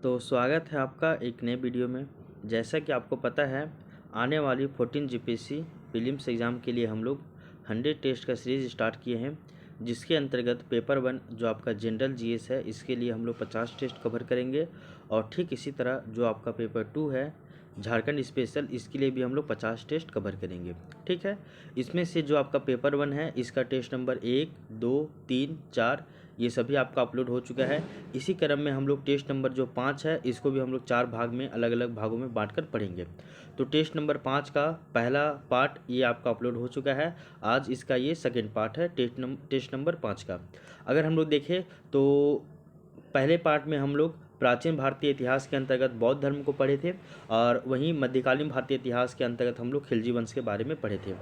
तो स्वागत है आपका एक नए वीडियो में। जैसा कि आपको पता है, आने वाली 14 जीपीएससी प्रीलिम्स एग्ज़ाम के लिए हम लोग 100 टेस्ट का सीरीज़ स्टार्ट किए हैं, जिसके अंतर्गत पेपर 1 जो आपका जनरल जीएस है, इसके लिए हम लोग 50 टेस्ट कवर करेंगे। और ठीक इसी तरह जो आपका पेपर 2 है झारखंड स्पेशल, इसके लिए भी हम लोग 50 टेस्ट कवर करेंगे। ठीक है, इसमें से जो आपका पेपर 1 है, इसका टेस्ट नंबर 1, 2, 3, 4 ये सभी आपका अपलोड हो चुका है। इसी क्रम में हम लोग टेस्ट नंबर जो 5 है, इसको भी हम लोग 4 भाग में अलग अलग भागों में बांटकर पढ़ेंगे। तो टेस्ट नंबर 5 का पहला पार्ट ये आपका अपलोड हो चुका है। आज इसका ये सेकंड पार्ट है टेस्ट नंबर 5 का। अगर हम लोग देखें तो पहले पार्ट में हम लोग प्राचीन भारतीय इतिहास के अंतर्गत बौद्ध धर्म को पढ़े थे, और वहीं मध्यकालीन भारतीय इतिहास के अंतर्गत हम लोग खिलजी वंश के बारे में पढ़े थे।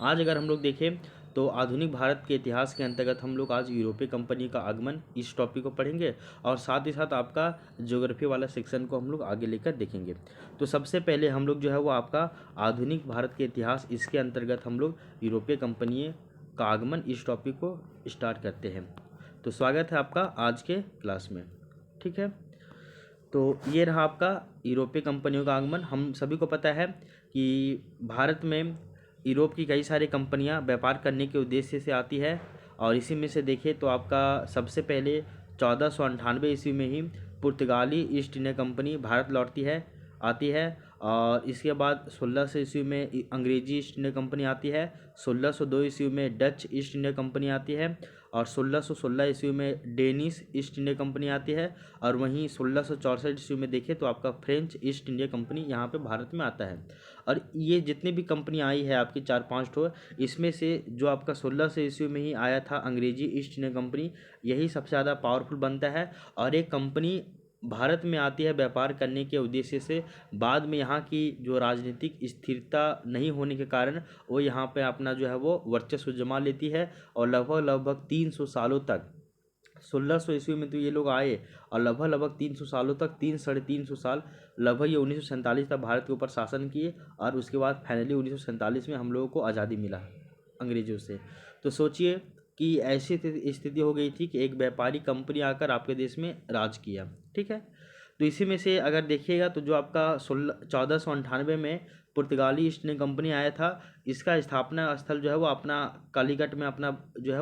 आज अगर हम लोग देखें तो आधुनिक भारत के इतिहास के अंतर्गत हम लोग आज यूरोपीय कंपनी का आगमन इस टॉपिक को पढ़ेंगे, और साथ ही साथ आपका ज्योग्राफी वाला सेक्शन को हम लोग आगे लेकर देखेंगे। तो सबसे पहले हम लोग जो है वो आपका आधुनिक भारत के इतिहास, इसके अंतर्गत हम लोग यूरोपीय कंपनी का आगमन इस टॉपिक को स्टार्ट करते हैं। तो स्वागत है आपका आज के क्लास में। ठीक है, तो ये रहा आपका यूरोपीय कंपनियों का आगमन। हम सभी को पता है कि भारत में यूरोप की कई सारी कंपनियां व्यापार करने के उद्देश्य से आती है, और इसी में से देखें तो आपका सबसे पहले 1498 ईस्वी में ही पुर्तगाली ईस्ट इंडिया कंपनी भारत आती है। और इसके बाद 1600 ईस्वी में अंग्रेजी ईस्ट इंडिया कंपनी आती है। 1602 ईस्वी में डच ईस्ट इंडिया कंपनी आती है, और 1616 ईस्वी में डेनिश ईस्ट इंडिया कंपनी आती है। और वहीं 1664 ईस्वी में देखें तो आपका फ्रेंच ईस्ट इंडिया कंपनी यहाँ पे भारत में आता है। और ये जितनी भी कंपनी आई है आपकी 4-5 ठो, इसमें से जो आपका 1600 ईस्वी में ही आया था अंग्रेजी ईस्ट इंडिया कंपनी, यही सबसे ज़्यादा पावरफुल बनता है। और एक कंपनी भारत में आती है व्यापार करने के उद्देश्य से, बाद में यहाँ की जो राजनीतिक स्थिरता नहीं होने के कारण वो यहाँ पे अपना जो है वो वर्चस्व जमा लेती है, और लगभग 300 सालों तक, 1600 ईस्वी में तो ये लोग आए, और लगभग 300 सालों तक, 300-350 साल, लगभग ये 1947 तक भारत के ऊपर शासन किए। और उसके बाद फाइनली 1947 में हम लोगों को आज़ादी मिला अंग्रेजों से। तो सोचिए कि ऐसी स्थिति हो गई थी कि एक व्यापारी कंपनी आकर आपके देश में राज किया। ठीक है, तो इसी में से अगर देखिएगा तो जो आपका 1498 में पुर्तगाली ईस्ट इंडिया कंपनी आया था, इसका स्थापना स्थल जो है वो अपना कालीकट में अपना जो है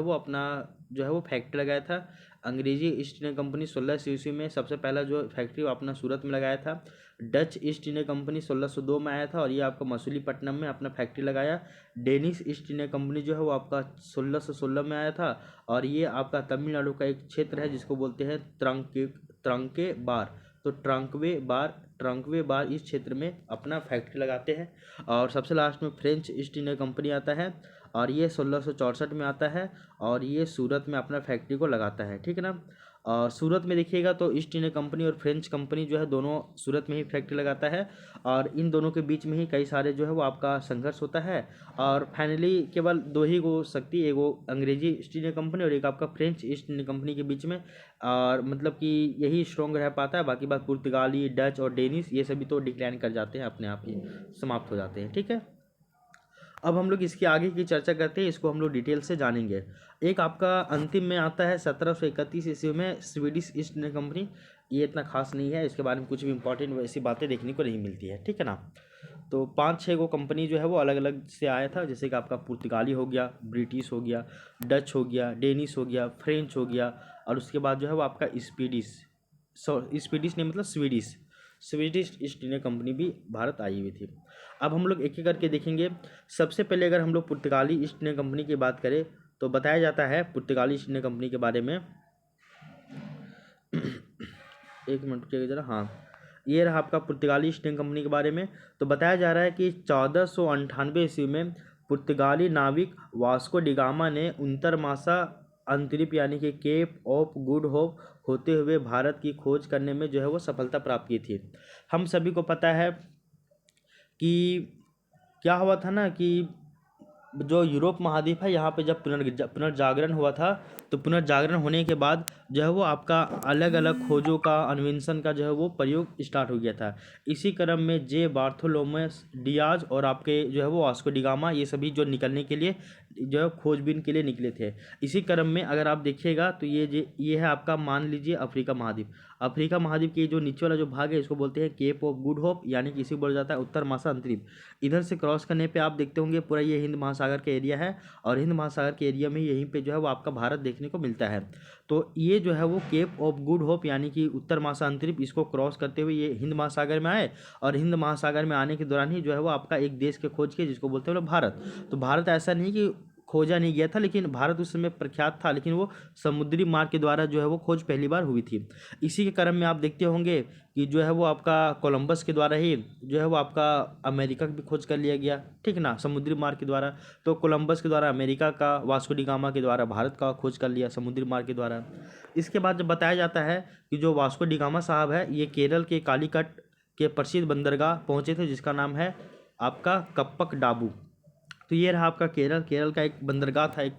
वो फैक्ट्री लगाया था। अंग्रेजी ईस्ट इंडिया कंपनी 1600 ईस्वी में सबसे पहला जो फैक्ट्री वो अपना सूरत में लगाया था। डच ईस्ट इंडिया कंपनी 1602 में आया था, और ये आपका मसूलीपट्टनम में अपना फैक्ट्री लगाया। डेनिश ईस्ट इंडिया कंपनी जो है वो आपका 1616 में आया था, और ये आपका तमिलनाडु का एक क्षेत्र है जिसको बोलते हैं त्रंके बार। तो ट्रंकवे बार इस क्षेत्र में अपना फैक्ट्री लगाते हैं। और सबसे लास्ट में फ्रेंच ईस्ट इंडिया कंपनी आता है, और ये 1664 में आता है, और ये सूरत में अपना फैक्ट्री को लगाता है। ठीक है ना। और सूरत में देखिएगा तो ईस्ट इंडिया कंपनी और फ्रेंच कंपनी जो है दोनों सूरत में ही फैक्ट्री लगाता है, और इन दोनों के बीच में ही कई सारे जो है वो आपका संघर्ष होता है। और फाइनली केवल दो ही हो सकती है, वो अंग्रेजी ईस्ट इंडिया कंपनी और एक आपका फ्रेंच ईस्ट इंडिया कंपनी के बीच में, और मतलब कि यही स्ट्रॉन्ग रह पाता है। बाकी बात पुर्तगाली, डच और डेनिश ये सभी तो डिक्लाइन कर जाते हैं, अपने आप ही समाप्त हो जाते हैं। ठीक है, अब हम लोग इसकी आगे की चर्चा करते हैं, इसको हम लोग डिटेल से जानेंगे। एक आपका अंतिम में आता है 1731 ईस्वी में स्वीडिश ईस्ट इंडिया कंपनी। ये इतना खास नहीं है, इसके बारे में कुछ भी इंपॉर्टेंट वैसी बातें देखने को नहीं मिलती है। ठीक है ना। तो 5-6 गो कंपनी जो है वो अलग अलग से आया था, जैसे कि आपका पुर्तगाली हो गया, ब्रिटिश हो गया, डच हो गया, डेनिश हो गया, फ्रेंच हो गया, और उसके बाद जो है वो आपका स्वीडिश नहीं मतलब स्वीडिश ईस्ट इंडिया कंपनी भी भारत आई हुई थी। अब हम लोग एक एक करके देखेंगे। सबसे पहले अगर हम लोग पुर्तगाली ईस्ट इंडिया कंपनी की बात करें तो बताया जाता है पुर्तगाली ईस्ट इंडिया कंपनी के बारे में एक मिनट रुकिएगा जरा। हाँ, ये रहा आपका पुर्तगाली ईस्ट इंडिया कंपनी के बारे में। तो बताया जा रहा है कि 1498 ईस्वी में पुर्तगाली नाविक वास्को डिगामा ने उंतरमासा अंतरिप यानी कि केप ऑफ गुड होप होते हुए भारत की खोज करने में जो है वो सफलता प्राप्त की थी। हम सभी को पता है कि क्या हुआ था ना, कि जो यूरोप महाद्वीप है यहाँ पे जब पुनर्जागरण हुआ था, तो पुनर्जागरण होने के बाद जो है वो आपका अलग अलग खोजों का, अन्वेषण का जो है वो प्रयोग स्टार्ट हो गया था। इसी क्रम में जे बार्थोलोमेस डियाज और आपके जो है वो वास्को डी गामा, ये सभी जो निकलने के लिए जो है खोजबीन के लिए निकले थे। इसी क्रम में अगर आप देखिएगा तो ये है आपका, मान लीजिए अफ्रीका महाद्वीप। अफ्रीका महाद्वीप के जो नीचे वाला जो भाग है इसको बोलते हैं केप ऑफ गुड होप, यानी कि इसी को बोला जाता है उत्तर महासागरीय। इधर से क्रॉस करने पे आप देखते होंगे पूरा ये हिंद महासागर का एरिया है, और हिंद महासागर के एरिया में यहीं पे जो है वो आपका भारत देखने को मिलता है। तो ये जो है वो केप ऑफ गुड होप यानी कि उत्तर महासागरीय, इसको क्रॉस करते हुए ये हिंद महासागर में आए, और हिंद महासागर में आने के दौरान ही जो है वो आपका एक देश के खोज किए जिसको बोलते हैं लोग भारत। तो भारत ऐसा नहीं कि खोजा नहीं गया था, लेकिन भारत उस समय प्रख्यात था, लेकिन वो समुद्री मार्ग के द्वारा जो है वो खोज पहली बार हुई थी। इसी के क्रम में आप देखते होंगे कि जो है वो आपका कोलंबस के द्वारा ही जो है वो आपका अमेरिका की भी खोज कर लिया गया, ठीक ना, समुद्री मार्ग के द्वारा। तो कोलंबस के द्वारा अमेरिका का, वास्को डी गामा के द्वारा भारत का खोज कर लिया समुद्री मार्ग के द्वारा। इसके बाद जब बताया जाता है कि जो वास्को डी गामा साहब है ये केरल के कालीकट के प्रसिद्ध बंदरगाह पहुँचे थे जिसका नाम है आपका कप्पक डाबू। तो ये रहा आपका केरल का एक बंदरगाह था एक,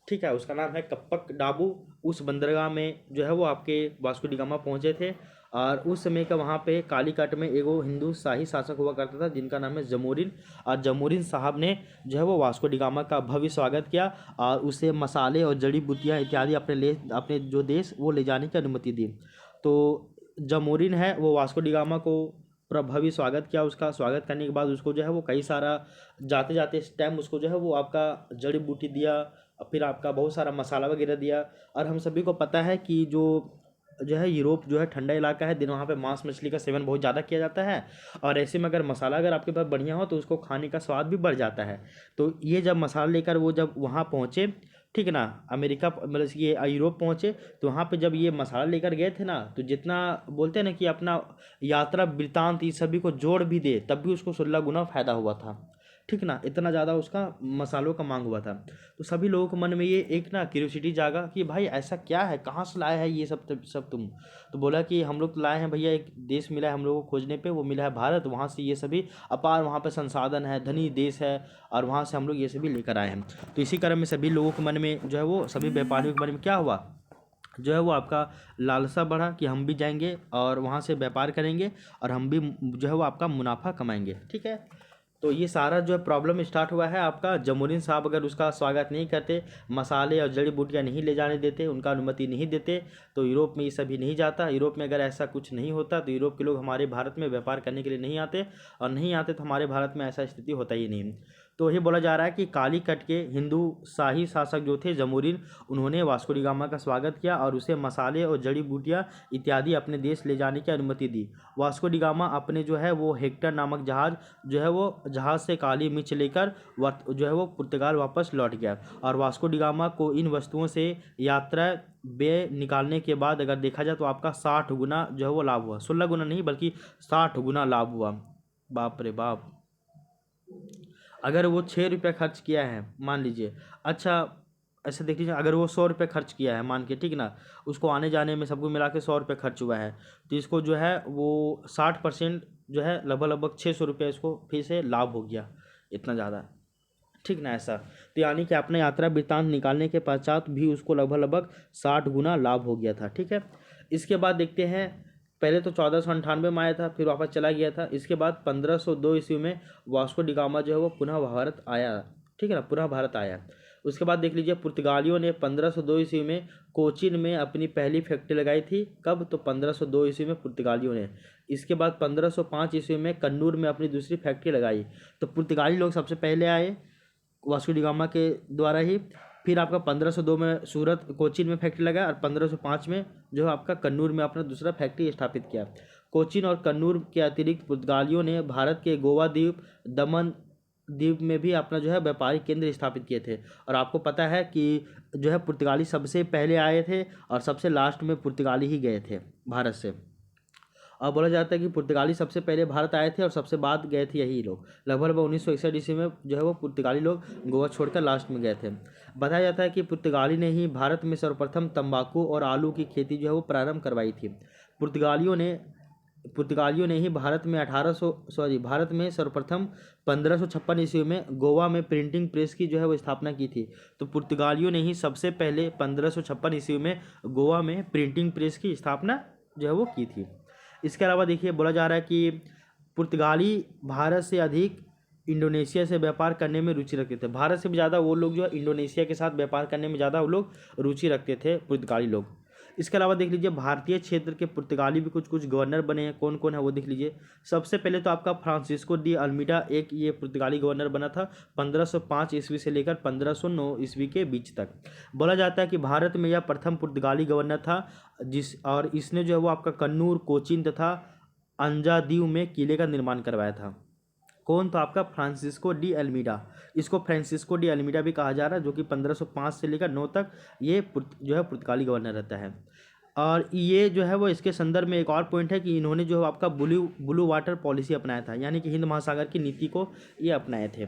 ठीक है, उसका नाम है कप्पक डाबू। उस बंदरगाह में जो है वो आपके वास्को डी गामा पहुँचे थे, और उस समय का वहाँ पे कालीकट में एगो हिंदू शाही शासक हुआ करता था जिनका नाम है जमोरिन। और जमोरिन साहब ने जो है वो वास्को डी गामा का भव्य स्वागत किया और उसे मसाले और जड़ी बूटियाँ इत्यादि अपने जो देश वो ले जाने की अनुमति दी। तो जमोरिन है वो वास्को डी गामा को प्रभावी स्वागत किया। उसका स्वागत करने के बाद उसको जो है वो कई सारा जाते जाते इस टाइम उसको जो है वो आपका जड़ी बूटी दिया, फिर आपका बहुत सारा मसाला वगैरह दिया। और हम सभी को पता है कि जो है यूरोप जो है ठंडा इलाका है, दिन वहाँ पे मांस मछली का सेवन बहुत ज़्यादा किया जाता है, और ऐसे में अगर मसाला अगर आपके पास बढ़िया हो तो उसको खाने का स्वाद भी बढ़ जाता है। तो ये जब मसाला लेकर वो जब वहाँ पहुँचे, ठीक है ना, अमेरिका मतलब ये यूरोप पहुँचे, तो वहाँ पे जब ये मसाला लेकर गए थे ना, तो जितना बोलते हैं ना कि अपना यात्रा वृत्तांत इस सभी को जोड़ भी दे तब भी उसको 16 गुना फ़ायदा हुआ था, ठीक ना, इतना ज़्यादा उसका मसालों का मांग हुआ था। तो सभी लोगों के मन में ये एक ना क्यूरियोसिटी जागा कि भाई ऐसा क्या है, कहाँ से लाया है ये सब तुम। तो बोला कि हम लोग तो लाए हैं भैया, एक देश मिला है हम लोगों को खोजने पे, वो मिला है भारत, वहाँ से ये सभी अपार वहाँ पे संसाधन है, धनी देश है, और वहाँ से हम लोग ये सभी लेकर आए हैं। तो इसी क्रम में सभी लोगों के मन में जो है वो, सभी व्यापारियों के मन में क्या हुआ, जो है वो आपका लालसा बढ़ा कि हम भी जाएंगे और वहाँ से व्यापार करेंगे और हम भी जो है वो आपका मुनाफा कमाएंगे, ठीक है। तो ये सारा जो है प्रॉब्लम स्टार्ट हुआ है आपका, जमोरिन साहब अगर उसका स्वागत नहीं करते, मसाले और जड़ी बूटियाँ नहीं ले जाने देते, उनका अनुमति नहीं देते, तो यूरोप में ये सभी नहीं जाता। यूरोप में अगर ऐसा कुछ नहीं होता तो यूरोप के लोग हमारे भारत में व्यापार करने के लिए नहीं आते, और नहीं आते तो हमारे भारत में ऐसा स्थिति होता ही नहीं। तो ये बोला जा रहा है कि कालीकट के हिंदू शाही शासक जो थे जमोरिन, उन्होंने वास्को डी गामा का स्वागत किया और उसे मसाले और जड़ी बूटियाँ इत्यादि अपने देश ले जाने की अनुमति दी। वास्को डी गामा अपने जो है वो हेक्टर नामक जहाज़ जो है वो जहाज़ से काली मिर्च लेकर जो है वो पुर्तगाल वापस लौट गया। और वास्को डी गामा को इन वस्तुओं से यात्रा व्यय निकालने के बाद अगर देखा जाए तो आपका 60 गुना जो है वो लाभ हुआ, 16 गुना नहीं बल्कि 60 गुना लाभ हुआ। बाप रे बाप, अगर वो 6 रुपये खर्च किया है मान लीजिए, अच्छा ऐसे देख लीजिए, अगर वो 100 रुपये खर्च किया है मान के, ठीक ना, उसको आने जाने में सबको मिला के 100 रुपये खर्च हुआ है, तो इसको जो है वो 60% जो है लगभग 600 रुपये इसको फिर से लाभ हो गया, इतना ज़्यादा, ठीक ना, ऐसा। तो यानी कि अपना यात्रा वृत्तांत निकालने के पश्चात भी उसको लगभग 60 गुना लाभ हो गया था, ठीक है। इसके बाद देखते हैं, पहले तो 1498 में आया था, फिर वापस चला गया था। इसके बाद 1502 ईस्वी में वास्को डी गामा जो है वो पुनः भारत आया, ठीक है ना, पुनः भारत आया। उसके बाद देख लीजिए, पुर्तगालियों ने 1502 ईस्वी में कोचीन में अपनी पहली फैक्ट्री लगाई थी। कब? तो 1502 ईस्वी में पुर्तगालियों ने। इसके बाद 1505 ईस्वी में कन्नूर में अपनी दूसरी फैक्ट्री लगाई। तो पुर्तगाली लोग सबसे पहले आए वास्को डी गामा के द्वारा ही, फिर आपका 1502 में सूरत कोचीन में फैक्ट्री लगाया, और 1505 में जो है आपका कन्नूर में अपना दूसरा फैक्ट्री स्थापित किया। कोचीन और कन्नूर के अतिरिक्त पुर्तगालियों ने भारत के गोवा द्वीप, दमन द्वीप में भी अपना जो है व्यापारिक केंद्र स्थापित किए थे। और आपको पता है कि जो है पुर्तगाली सबसे पहले आए थे और सबसे लास्ट में पुर्तगाली ही गए थे भारत से। और बोला जाता है कि पुर्तगाली सबसे पहले भारत आए थे और सबसे बाद गए थे यही लोग। लगभग 1961 ईस्वी में जो है वो पुर्तगाली लोग गोवा छोड़कर लास्ट में गए थे। बताया जाता है कि पुर्तगाली ने ही भारत में सर्वप्रथम तंबाकू और आलू की खेती जो है वो प्रारंभ करवाई थी। पुर्तगालियों ने पुर्तगालियों ने ही भारत में सर्वप्रथम 1556 ईस्वी में गोवा में प्रिंटिंग प्रेस की जो है वो स्थापना की थी। तो पुर्तगालियों ने ही सबसे पहले 1556 ईस्वी में गोवा में प्रिंटिंग प्रेस की स्थापना जो है वो की थी। इसके अलावा देखिए बोला जा रहा है कि पुर्तगाली भारत से अधिक इंडोनेशिया से व्यापार करने में रुचि रखते थे। भारत से भी ज़्यादा वो लोग जो है इंडोनेशिया के साथ व्यापार करने में ज़्यादा वो लोग रुचि रखते थे, पुर्तगाली लोग। इसके अलावा देख लीजिए भारतीय क्षेत्र के पुर्तगाली भी कुछ कुछ गवर्नर बने हैं। कौन कौन है वो देख लीजिए। सबसे पहले तो आपका फ्रांसिस्को डी अल्मीडा एक ये पुर्तगाली गवर्नर बना था 1505 ईस्वी से लेकर 1509 ईस्वी के बीच तक। बोला जाता है कि भारत में यह प्रथम पुर्तगाली गवर्नर था और इसने जो है वो आपका कन्नूर, कोचीन तथा अंजादीव में किले का निर्माण करवाया था। कौन? तो आपका फ्रांसिस्को डी अल्मीडा। इसको फ्रांसिस्को डी अल्मीडा भी कहा जा रहा है, जो कि 1505 से लेकर 9 तक ये जो है पुर्तगाली गवर्नर रहता है। और ये जो है वो इसके संदर्भ में एक और पॉइंट है कि इन्होंने जो आपका ब्लू वाटर पॉलिसी अपनाया था, यानी कि हिंद महासागर की नीति को ये अपनाए थे।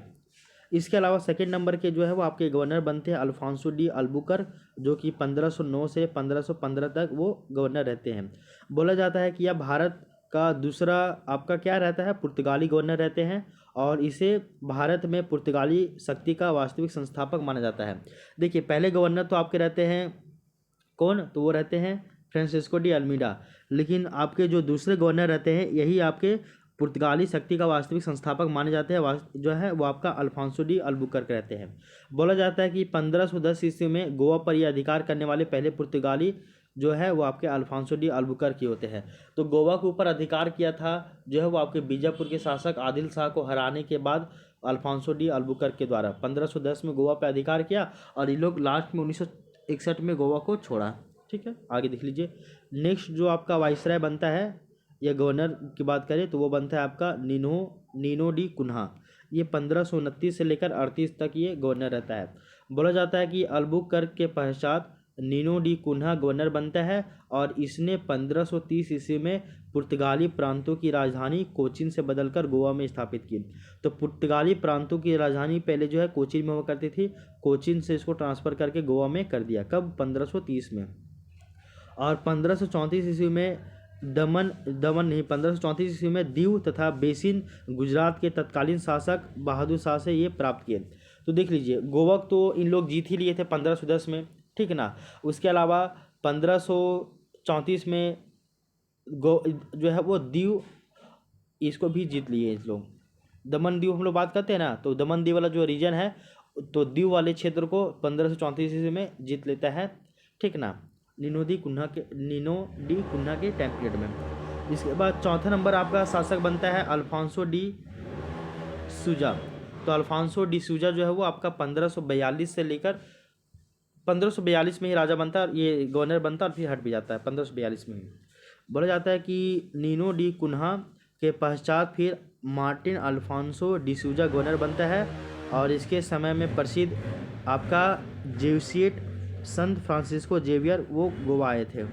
इसके अलावा सेकंड नंबर के जो है वो आपके गवर्नर बनते हैं अल्फांसो डी अल्बुकर, जो कि 1509 से 1515 तक वो गवर्नर रहते हैं। बोला जाता है कि यह भारत का दूसरा आपका क्या रहता है, पुर्तगाली गवर्नर रहते हैं, और इसे भारत में पुर्तगाली शक्ति का वास्तविक संस्थापक माना जाता है। देखिए पहले गवर्नर तो आपके रहते हैं कौन? तो वो रहते हैं फ्रांसिस्को डी अल्मीडा, लेकिन आपके जो दूसरे गवर्नर रहते हैं यही आपके पुर्तगाली शक्ति का वास्तविक संस्थापक माने जाते हैं, जो है वो आपका अल्फांसो डी अल्बुकर्क रहते हैं। बोला जाता है कि 1510 ईस्वी में गोवा पर यह अधिकार करने वाले पहले पुर्तगाली जो है वो आपके अल्फांसो डी अल्बुकर्क होते हैं। तो गोवा के ऊपर अधिकार किया था जो है वो आपके बीजापुर के शासक आदिल शाह को हराने के बाद अल्फांसो डी अल्बुकर्क के द्वारा 1510 में गोवा पर अधिकार किया, और ये लोग लास्ट में 1961 में गोवा को छोड़ा। ठीक है, आगे देख लीजिए। नेक्स्ट जो आपका वाइसराय बनता है, या गवर्नर की बात करें तो वो बनता है आपका नीनो डी कुन्हा। ये 1529 से लेकर 38 तक ये गवर्नर रहता है। बोला जाता है कि अल्बुकर्क के पश्चात नीनो डी कुन्हा गवर्नर बनता है, और इसने 1530 ईस्वी में पुर्तगाली प्रांतों की राजधानी कोचीन से बदलकर गोवा में स्थापित की। तो पुर्तगाली प्रांतों की राजधानी पहले जो है कोचीन में हुआ करती थी, कोचीन से इसको ट्रांसफ़र करके गोवा में कर दिया। कब? 1530 में। और 1534 ईस्वी में 1534 ईस्वी में दीव तथा बेसिन गुजरात के तत्कालीन शासक बहादुर शाह से ये प्राप्त किए। तो देख लीजिए गोवा तो इन लोग जीत ही लिए थे 1510 में, ठीक है ना। उसके अलावा 1534 में जो है वो दीव इसको भी जीत लिए इस लोग। दमन दीव हम लोग बात करते हैं ना, तो दमन दीव वाला जो रीजन है, तो दीव वाले क्षेत्र को 1534 ईस्वी में जीत लेता है, ठीक ना, नीनो डी कुन्हा के टाइम पीरियड में। इसके बाद चौथा नंबर आपका शासक बनता है अल्फांसो डी सूजा। तो अल्फांसो डी सूजा जो है वो आपका 1542 से लेकर 1542 में ही राजा बनता है, ये गवर्नर बनता है और फिर हट भी जाता है 1542 में ही। बोला जाता है कि नीनो डी कुन्हा के पश्चात फिर मार्टिन अल्फांसो डी सूजा गवर्नर बनता है, और इसके समय में प्रसिद्ध आपका जेsuit संत फ्रांसिस्को जेवियर वो गोवा आए थे।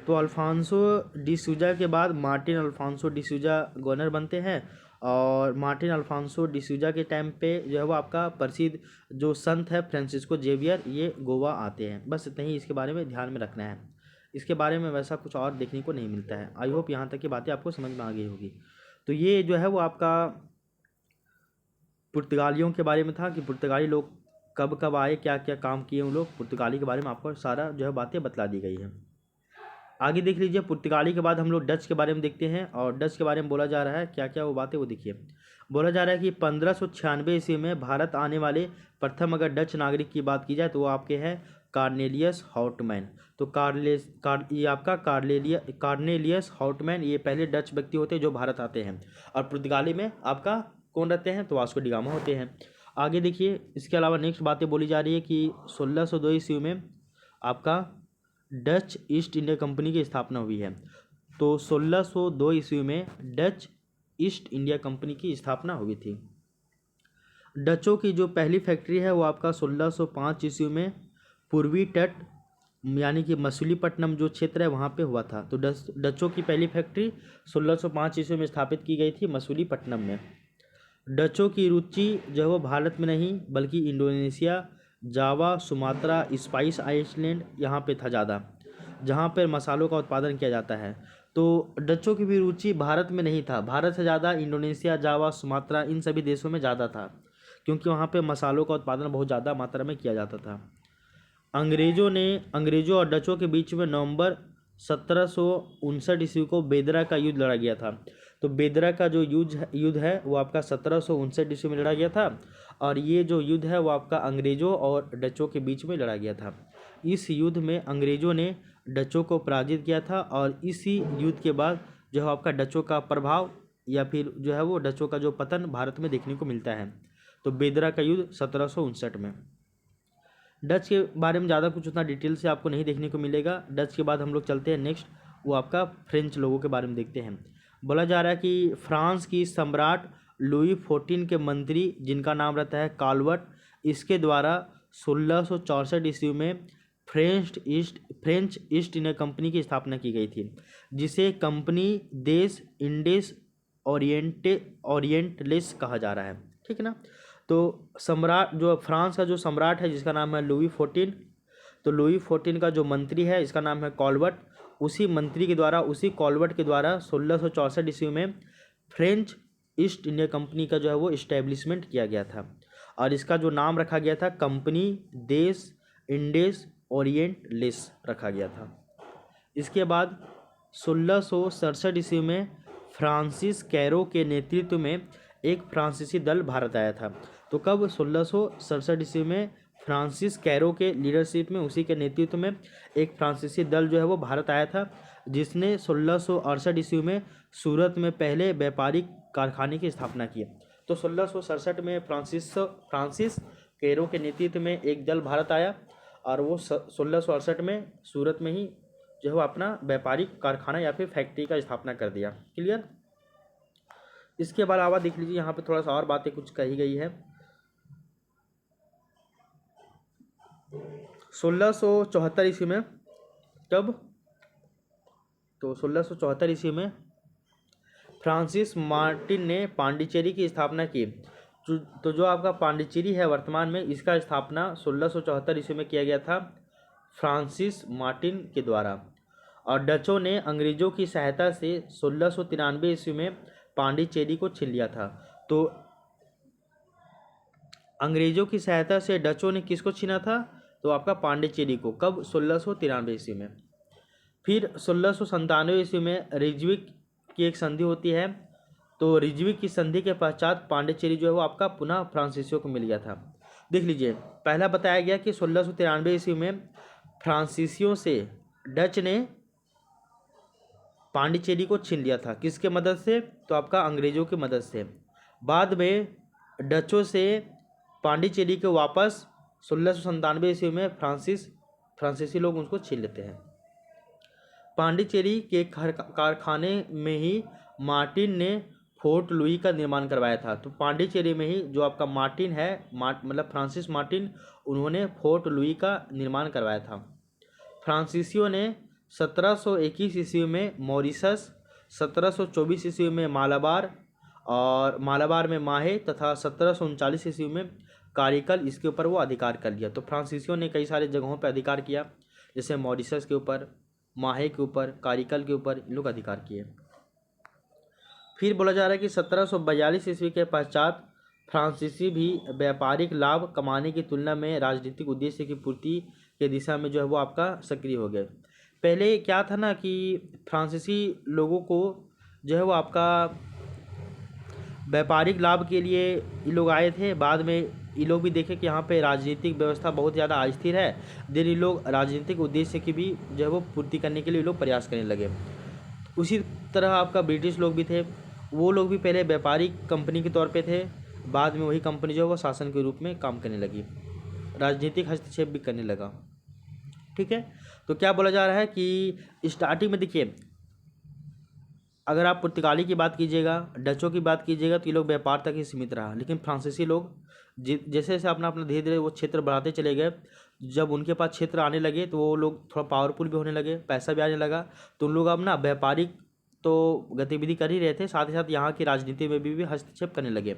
तो अल्फांसो डी सूजा के बाद मार्टिन अल्फांसो डी सूजा गवर्नर बनते हैं, और मार्टिन अल्फांसो डी सूजा के टाइम पे जो है वो आपका प्रसिद्ध जो संत है फ्रांसिस्को जेवियर ये गोवा आते हैं। बस इतना ही इसके बारे में ध्यान में रखना है, इसके बारे में वैसा कुछ और देखने को नहीं मिलता है। आई होप यहाँ तक की बातें आपको समझ में आ गई होगी। तो ये जो है वो आपका पुर्तगालियों के बारे में था कि पुर्तगाली लोग कब कब आए, क्या क्या काम किए उन लोग, पुर्तगाली के बारे में आपको सारा जो है बातें बतला दी गई है। आगे देख लीजिए, पुर्तगाली के बाद हम लोग डच के बारे में देखते हैं, और डच के बारे में बोला जा रहा है क्या क्या वो बातें वो देखिए। बोला जा रहा है कि 1596 ईस्वी में भारत आने वाले प्रथम अगर डच नागरिक की बात की जाए तो वो आपके हैं कार्नेलियस हाउटमैन। तो ये आपका कार्नेलियस हाउटमैन ये पहले डच व्यक्ति होते हैं जो भारत आते हैं, और पुर्तगाली में आपका कौन रहते हैं? तो वास्को डी गामा होते हैं। आगे देखिए, इसके अलावा नेक्स्ट बातें बोली जा रही है कि 1602 ईस्वी में आपका डच ईस्ट इंडिया कंपनी की स्थापना हुई है। तो 1602 ईस्वी में डच ईस्ट इंडिया कंपनी की स्थापना हुई थी। डचों की जो पहली फैक्ट्री है वो आपका 1605 ईस्वी में पूर्वी तट यानी कि मसूलीपट्टनम जो क्षेत्र है वहाँ पे हुआ था। तो डचों की पहली फैक्ट्री 1605 ईस्वी में स्थापित की गई थी मसूलीपट्टनम में। डचों की रुचि जो है वो भारत में नहीं बल्कि इंडोनेशिया, जावा, सुमात्रा, स्पाइस आइलैंड यहाँ पे था ज़्यादा। जहाँ पर मसालों का उत्पादन किया जाता है। तो डचों की भी रुचि भारत में नहीं था, भारत से ज़्यादा इंडोनेशिया, जावा, सुमात्रा, इन सभी देशों में ज़्यादा था, क्योंकि वहाँ पे मसालों का उत्पादन बहुत ज़्यादा मात्रा में किया जाता था। अंग्रेज़ों और डचों के बीच में नवंबर 1759 ईस्वी को बेदरा का युद्ध लड़ा गया था। तो बेदरा का जो युद्ध है वो आपका 1759 ईस्वी में लड़ा गया था, और ये जो युद्ध है वो आपका अंग्रेज़ों और डचों के बीच में लड़ा गया था। इस युद्ध में अंग्रेज़ों ने डचों को पराजित किया था, और इसी युद्ध के बाद जो है आपका डचों का प्रभाव या फिर जो है वो डचों का जो पतन भारत में देखने को मिलता है। तो बेदरा का युद्ध 1759 में। डच के बारे में ज़्यादा कुछ उतना डिटेल से आपको नहीं देखने को मिलेगा। डच के बाद हम लोग चलते हैं नेक्स्ट, वो आपका फ्रेंच लोगों के बारे में देखते हैं। बोला जा रहा है कि फ्रांस की सम्राट लुई 14 के मंत्री, जिनका नाम रहता है काल्वर्ट, इसके द्वारा 1664 ईस्वी में फ्रेंच ईस्ट इंडिया कंपनी की स्थापना की गई थी, जिसे कंपनी देश इंडिस ओरिएंटलिस कहा जा रहा है। ठीक है ना। तो सम्राट जो फ्रांस का जो सम्राट है जिसका नाम है लुई 14, तो लुई 14 का जो मंत्री है इसका नाम है कॉल्बर्ट। उसी कॉल्बर्ट के द्वारा 1664 ईस्वी में फ्रेंच ईस्ट इंडिया कंपनी का जो है वो इस्टेब्लिशमेंट किया गया था, और इसका जो नाम रखा गया था कंपनी देश इंडिस ओरिएंटलिस रखा गया था। इसके बाद 1667 ईस्वी में फ्रांसिस कैरो के नेतृत्व में एक फ्रांसीसी दल भारत आया था। तो कब? 1667 ईस्वी में फ्रांसिस कैरो के लीडरशिप में, उसी के नेतृत्व में एक फ्रांसीसी दल जो है वो भारत आया था, जिसने 1668 ईस्वी में सूरत में पहले व्यापारिक कारखाने की स्थापना की। तो 1667 में फ्रांसिस कैरो के नेतृत्व में एक दल भारत आया, और वो 1668 में सूरत में ही जो है वो अपना व्यापारिक कारखाना या फिर फैक्ट्री का स्थापना कर दिया। क्लियर। इसके अलावा देख लीजिए यहाँ पे थोड़ा सा और बातें कुछ कही गई है। 1674 ईस्वी में, कब? तो 1674 ईस्वी में फ्रांसिस मार्टिन ने पांडिचेरी की स्थापना की। तो जो आपका पांडिचेरी है वर्तमान में, इसका स्थापना 1674 ईस्वी में किया गया था फ्रांसिस मार्टिन के द्वारा, और डचों ने अंग्रेजों की सहायता से 1693 ईस्वी में पांडिचेरी को छीन लिया था। तो अंग्रेजों की सहायता से डचों ने किसको छीना था? तो आपका पांडिचेरी को। कब? 1693 ईस्वी में। फिर 1697 ईस्वी में रिजविक की एक संधि होती है। तो रिजविक की संधि के पश्चात पांडिचेरी जो है वो आपका पुनः फ्रांसीसियों को मिल गया था। देख लीजिए, पहला बताया गया कि 1693 ईस्वी में फ्रांसीसियों से डच ने पांडिचेरी को छीन लिया था। किसके मदद से? तो आपका अंग्रेजों की मदद से। बाद में डचों से पांडिचेरी को वापस 1697 ईस्वी में फ्रांसीसी लोग उसको छीन लेते हैं। पांडिचेरी के कारखाने में ही मार्टिन ने फोर्ट लुई का निर्माण करवाया था। तो पांडिचेरी में ही जो आपका मार्टिन है, मतलब फ्रांसिस मार्टिन, उन्होंने फोर्ट लुई का निर्माण करवाया था। फ्रांसीसियों ने 1721 ईस्वी में मॉरिशस, 1724 ईस्वी में मालाबार में माहे तथा 1739 ईस्वी में कारिकल, इसके ऊपर वो अधिकार कर लिया। तो फ्रांसीसियों ने कई सारे जगहों पर अधिकार किया, जैसे मॉरिशस के ऊपर, माहे के ऊपर, कारिकल के ऊपर इन लोग अधिकार किए। फिर बोला जा रहा है कि 1742 ईस्वी के पश्चात फ्रांसीसी भी व्यापारिक लाभ कमाने की तुलना में राजनीतिक उद्देश्य की पूर्ति के दिशा में जो है वो आपका सक्रिय हो गए। पहले क्या था ना कि फ्रांसीसी लोगों को जो है वो आपका व्यापारिक लाभ के लिए ये लोग आए थे। बाद में ये लोग भी देखे कि यहाँ पे राजनीतिक व्यवस्था बहुत ज़्यादा अस्थिर है, देन ये लोग राजनीतिक उद्देश्य की भी जो है वो पूर्ति करने के लिए ये लोग प्रयास करने लगे। उसी तरह आपका ब्रिटिश लोग भी थे, वो लोग भी पहले व्यापारिक कंपनी के तौर पे थे, बाद में वही कंपनी जो है वो शासन के रूप में काम करने लगी, राजनीतिक हस्तक्षेप भी करने लगा। ठीक है। तो क्या बोला जा रहा है कि स्टार्टिंग में देखिए, अगर आप पुर्तगाली की बात कीजिएगा, डचों की बात कीजिएगा, तो ये लोग व्यापार तक ही सीमित रहा। लेकिन फ्रांसीसी लोग जैसे जैसे अपना धीरे धीरे वो क्षेत्र बढ़ाते चले गए, जब उनके पास क्षेत्र आने लगे तो वो लोग थोड़ा पावरफुल भी होने लगे, पैसा भी आने लगा, तो उन लोग अब ना व्यापारिक तो गतिविधि कर ही रहे थे, साथ ही साथ यहाँ की राजनीति में भी हस्तक्षेप करने लगे।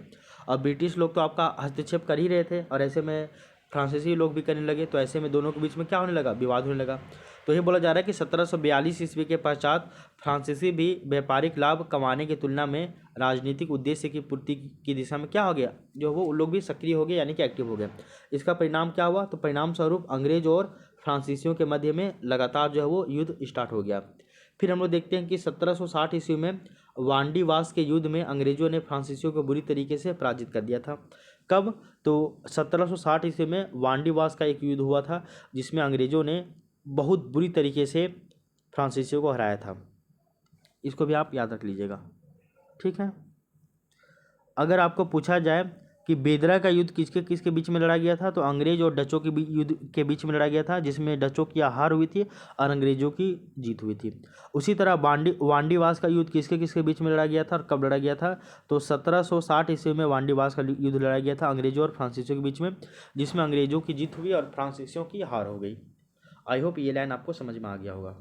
और ब्रिटिश लोग तो आपका हस्तक्षेप कर ही रहे थे, और ऐसे में फ्रांसीसी लोग भी करने लगे। तो ऐसे में दोनों के बीच में क्या होने लगा, विवाद होने लगा। तो ये बोला जा रहा है कि 1742 ईस्वी के पश्चात फ्रांसीसी भी व्यापारिक लाभ कमाने की तुलना में राजनीतिक उद्देश्य की पूर्ति की दिशा में क्या हो गया, जो वो लोग भी सक्रिय हो गए, यानी कि एक्टिव हो गए। इसका परिणाम क्या हुआ, तो परिणाम स्वरूप अंग्रेज और फ्रांसीसियों के मध्य में लगातार जो है वो युद्ध स्टार्ट हो गया। फिर हम लोग देखते हैं कि 1760 ईस्वी में वांडीवास के युद्ध में अंग्रेजों ने फ्रांसीसियों को बुरी तरीके से पराजित कर दिया था। कब, तो 1760 ईस्वी में वांडीवास का एक युद्ध हुआ था, जिसमें अंग्रेजों ने बहुत बुरी तरीके से फ्रांसीसियों को हराया था। इसको भी आप याद रख लीजिएगा, ठीक है। अगर आपको पूछा जाए कि बेदरा का युद्ध किसके किसके बीच में लड़ा गया था, तो अंग्रेज और डचों के युद्ध के बीच में लड़ा गया था, जिसमें डचों की हार हुई थी और अंग्रेजों की जीत हुई थी। उसी तरह वांडीवास का युद्ध किसके किसके बीच में लड़ा गया था और कब लड़ा गया था, तो 1760 ईस्वी में वांडीवास का युद्ध लड़ा गया था अंग्रेजों और फ्रांसीसियों के बीच में, जिसमें अंग्रेजों की जीत हुई और फ्रांसीसियों की हार हो गई। आई होप ये लाइन आपको समझ में आ गया होगा।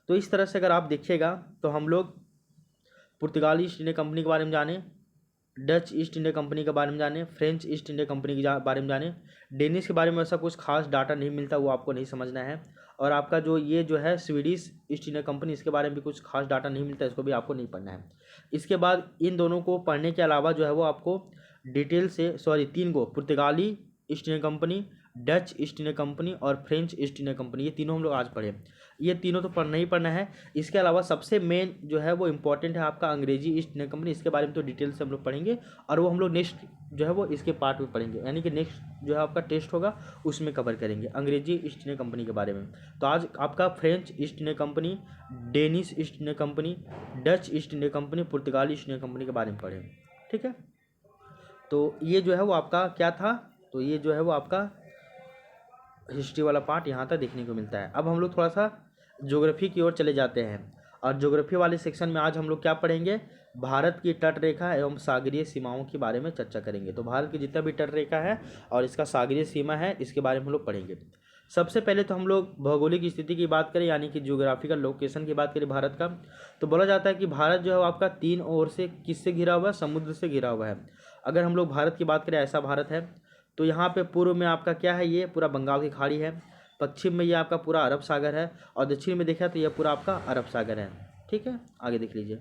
तो इस तरह से अगर आप देखिएगा तो हम लोग पुर्तगाली ईस्ट इंडिया कंपनी के बारे में जाने, डच ईस्ट इंडिया कंपनी के बारे में जाने, फ्रेंच ईस्ट इंडिया कंपनी के बारे में जाने। डेनिश के बारे में ऐसा कुछ खास डाटा नहीं मिलता, वो आपको नहीं समझना है। और आपका ये जो है स्वीडिश ईस्ट इंडिया कंपनी, इसके बारे में भी कुछ खास डाटा नहीं मिलता, इसको भी आपको नहीं पढ़ना है। इसके बाद इन दोनों को पढ़ने के अलावा जो है वो आपको डिटेल से 3 को, पुर्तगाली east India company, Dutch east India company और फ्रेंच ईस्ट इंडिया कंपनी, ये तीनों हम लोग आज पढ़े। ये तीनों तो पढ़ना ही पढ़ना है। इसके अलावा सबसे मेन जो है वो इम्पोर्टेंट है आपका अंग्रेजी ईस्ट इंडिया कंपनी। इसके बारे में तो डिटेल से हम लोग पढ़ेंगे और वो हम लोग नेक्स्ट जो है वो इसके पार्ट में पढ़ेंगे, यानी कि नेक्स्ट जो है आपका टेस्ट होगा उसमें कवर करेंगे अंग्रेजी ईस्ट इंडिया कंपनी के बारे में। तो आज आपका French east India company, Danish east India company, Dutch east India company, पुर्तगाली ईस्ट इंडिया कंपनी के बारे में पढ़े, ठीक है। तो ये जो है वो आपका क्या था, तो ये जो है वो आपका हिस्ट्री वाला पार्ट यहाँ तक देखने को मिलता है। अब हम लोग थोड़ा सा ज्योग्राफी की ओर चले जाते हैं और ज्योग्राफी वाले सेक्शन में आज हम लोग क्या पढ़ेंगे, भारत की तट रेखा एवं सागरीय सीमाओं के बारे में चर्चा करेंगे। तो भारत की जितना भी तट रेखा है और इसका सागरीय सीमा है, इसके बारे में हम लोग पढ़ेंगे। सबसे पहले तो हम लोग भौगोलिक स्थिति की बात करें, यानी कि ज्योग्राफिकल लोकेशन की बात करें भारत का, तो बोला जाता है कि भारत जो है आपका 3 ओर से किससे घिरा हुआ है, समुद्र से घिरा हुआ है। अगर हम लोग भारत की बात करें, ऐसा भारत है, तो यहाँ पे पूर्व में आपका क्या है, ये पूरा बंगाल की खाड़ी है, पश्चिम में ये आपका पूरा अरब सागर है और दक्षिण में देखा तो ये पूरा आपका अरब सागर है, ठीक है। आगे देख लीजिए,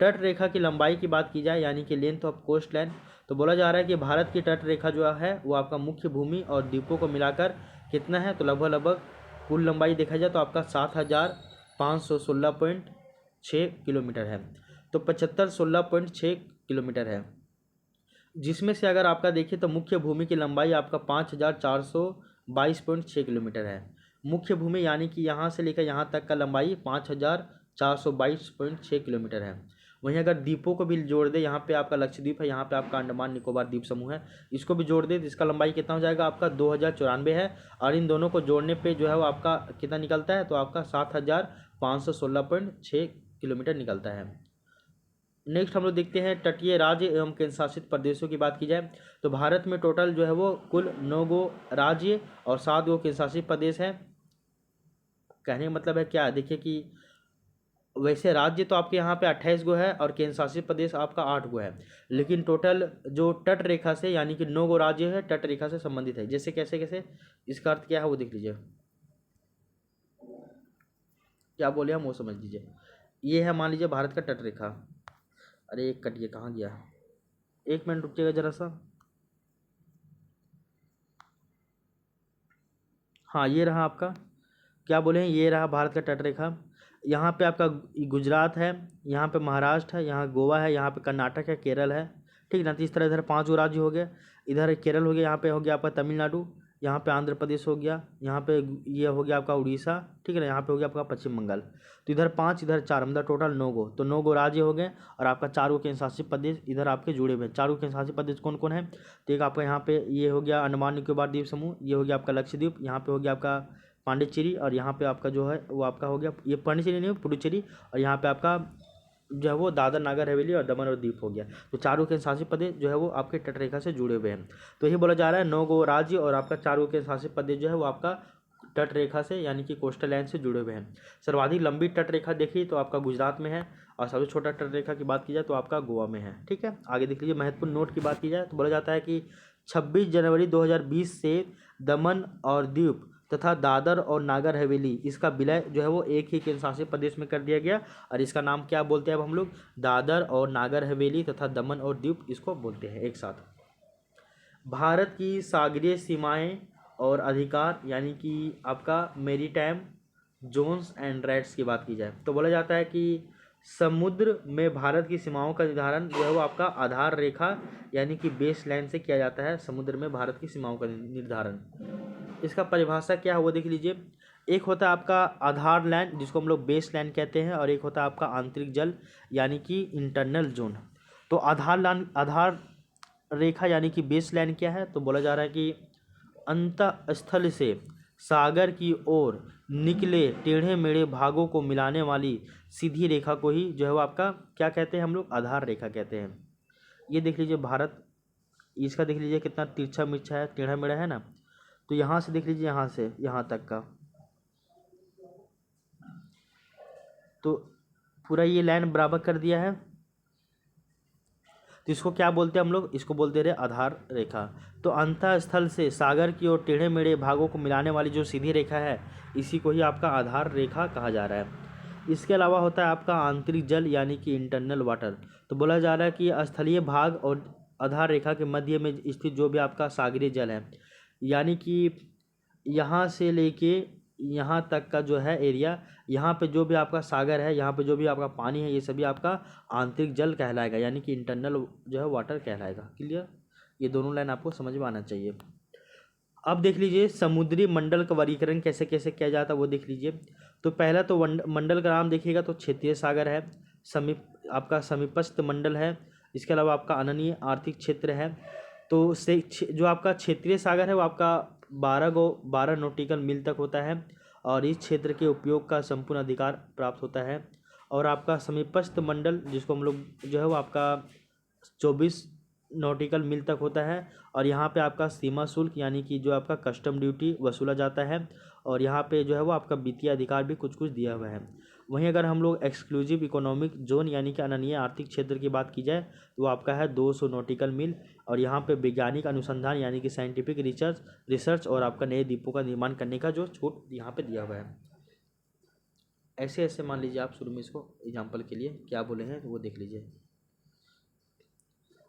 तट रेखा की लंबाई की बात की जाए, यानी कि लेंथ ऑफ कोस्ट लाइन, तो बोला जा रहा है कि भारत की तट रेखा जो है वो आपका मुख्य भूमि और द्वीपों को मिलाकर कितना है, तो लगभग कुल लंबाई देखा जाए तो आपका 7516.6 किलोमीटर है, तो 7516.6 किलोमीटर है। जिसमें से अगर आपका देखिए तो मुख्य भूमि की लंबाई आपका 5422.6 किलोमीटर है। मुख्य भूमि यानी कि यहाँ से लेकर यहाँ तक का लंबाई 5422.6 किलोमीटर है। वहीं अगर द्वीपों को भी जोड़ दे, यहाँ पे आपका लक्षद्वीप है, यहाँ पे आपका अंडमान निकोबार द्वीप समूह है, इसको भी जोड़ दे तो इसका लंबाई कितना हो जाएगा आपका 2094 है। और इन दोनों को जोड़ने पे जो है वो आपका कितना निकलता है, तो आपका 7516.6 किलोमीटर निकलता है। नेक्स्ट हम लोग देखते हैं तटीय राज्य एवं केंद्र शासित प्रदेशों की बात की जाए, तो भारत में टोटल जो है वो कुल 9 गो राज्य और 7 गो केंद्र शासित प्रदेश है। कहने का मतलब है क्या, देखिए कि वैसे राज्य तो आपके यहाँ पे 28 गो है और केंद्र शासित प्रदेश आपका 8 गो है, लेकिन टोटल जो तट रेखा से यानी कि 9 गो राज्य है तट रेखा से संबंधित है। जैसे कैसे कैसे, इसका अर्थ क्या है वो देख लीजिए, क्या बोले हम वो समझ लीजिए। ये है मान लीजिए भारत का तट रेखा, अरे एक कटिए कहाँ गया, 1 मिनट रुकिएगा जरा सा। हाँ ये रहा आपका, क्या बोले हैं, ये रहा भारत का तट रेखा। यहाँ पे आपका गुजरात है, यहाँ पे महाराष्ट्र है, यहाँ गोवा है, यहाँ पे कर्नाटक है, केरल है, ठीक ना। तो इस तरह इधर 5 गो राज्य हो गए, इधर केरल हो गया, यहाँ पे हो गया आपका तमिलनाडु, यहाँ पे आंध्र प्रदेश हो गया, यहाँ पे ये हो गया आपका उड़ीसा, ठीक है ना, यहाँ पे हो गया आपका पश्चिम बंगाल। तो इधर 5 इधर 4 मतलब टोटल 9 गो, तो 9 गो राज्य हो गए और आपका 4 गो केंद्र शासित प्रदेश इधर आपके जुड़े हुए हैं। 4 गो केंद्र शासित प्रदेश कौन कौन है, तो एक आपका यहाँ पे ये हो गया अंडमान निकोबार द्वीप समूह, ये हो गया आपका लक्षद्वीप, यहाँ पे हो गया आपका पांडिचेरी और यहाँ पे आपका जो है वो आपका हो गया, ये पांडिचेरी नहीं पुडुचेरी, और यहाँ पे आपका जो है वो दादर नागर हवेली और दमन और दीव हो गया। तो 4 गो केंद्र शासित प्रदेश जो है वो आपके तट रेखा से जुड़े हुए हैं। तो यही बोला जा रहा है 9 गो राज्य और आपका 4 गो केंद्र शासित प्रदेश जो है वो आपका तट रेखा से यानी कि कोस्टल लाइन से जुड़े हुए हैं। सर्वाधिक लंबी तट रेखा देखिए तो आपका गुजरात में है और सबसे छोटा तट रेखा की बात की जाए तो आपका गोवा में है, ठीक है। आगे देख लीजिए, महत्वपूर्ण नोट की बात की जाए तो बोला जाता है कि 26 जनवरी 2020 से दमन और दीव तथा दादर और नागर हवेली इसका विलय जो है वो एक ही केंद्र शासित प्रदेश में कर दिया गया, और इसका नाम क्या बोलते हैं अब हम लोग, दादर और नागर हवेली तथा दमन और दीव इसको बोलते हैं एक साथ। भारत की सागरीय सीमाएं और अधिकार यानी कि आपका मेरीटाइम जोन्स एंड राइट्स की बात की जाए तो बोला जाता है कि समुद्र में भारत की सीमाओं का निर्धारण जो है वो आपका आधार रेखा यानी कि बेस लाइन से किया जाता है। समुद्र में भारत की सीमाओं का निर्धारण, इसका परिभाषा क्या है वो देख लीजिए। एक होता है आपका आधार लाइन जिसको हम लोग बेस लाइन कहते हैं, और एक होता है आपका आंतरिक जल यानी कि इंटरनल जोन। तो आधार रेखा यानी कि बेस लाइन क्या है, तो बोला जा रहा है कि अंतःस्थल से सागर की ओर निकले टेढ़े मेढ़े भागों को मिलाने वाली सीधी रेखा को ही जो है वो आपका क्या कहते हैं, हम लोग आधार रेखा कहते हैं। ये देख लीजिए भारत, इसका देख लीजिए कितना तिरछा मिर्छा है, टेढ़ा मेढ़ा है ना। तो यहाँ से देख लीजिए, यहाँ से यहाँ तक का, तो पूरा ये लाइन बराबर कर दिया है। तो इसको क्या बोलते हैं हम लोग, इसको बोलते रहे आधार रेखा। तो अंतःस्थल से सागर की ओर टेढ़े मेढ़े भागों को मिलाने वाली जो सीधी रेखा है इसी को ही आपका आधार रेखा कहा जा रहा है। इसके अलावा होता है आपका आंतरिक जल यानी कि इंटरनल वाटर। तो बोला जा रहा है कि स्थलीय भाग और आधार रेखा के मध्य में स्थित जो भी आपका सागरीय जल है यानी कि यहाँ से लेके यहाँ तक का जो है एरिया, यहाँ पे जो भी आपका सागर है, यहाँ पे जो भी आपका पानी है, ये सभी आपका आंतरिक जल कहलाएगा यानी कि इंटरनल जो है वाटर कहलाएगा। क्लियर, ये दोनों लाइन आपको समझ में आना चाहिए। अब देख लीजिए समुद्री मंडल का वर्गीकरण कैसे कैसे किया जाता है वो देख लीजिए। तो पहला तो मंडल का नाम देखिएगा तो क्षेत्रीय सागर है, आपका समीपस्थ मंडल है, इसके अलावा आपका अनन्य आर्थिक क्षेत्र है। तो से जो आपका क्षेत्रीय सागर है वो आपका 12 नॉटिकल मील तक होता है और इस क्षेत्र के उपयोग का संपूर्ण अधिकार प्राप्त होता है। और आपका समीपस्थ मंडल जिसको हम लोग जो है वो आपका 24 नॉटिकल मील तक होता है, और यहाँ पे आपका सीमा शुल्क यानी कि जो आपका कस्टम ड्यूटी वसूला जाता है, और यहाँ पे जो है वो आपका वित्तीय अधिकार भी कुछ कुछ दिया हुआ है। वहीं अगर हम लोग एक्सक्लूसिव इकोनॉमिक जोन यानी कि अनन्य आर्थिक क्षेत्र की बात की जाए तो वो आपका है 200 नॉटिकल मील, और यहाँ पे वैज्ञानिक अनुसंधान यानी कि साइंटिफिक रिसर्च और आपका नए द्वीपों का निर्माण करने का जो छूट यहाँ पे दिया हुआ है। ऐसे ऐसे मान लीजिए आप शुरू में इसको एग्जाम्पल के लिए क्या बोले हैं तो वो देख लीजिए।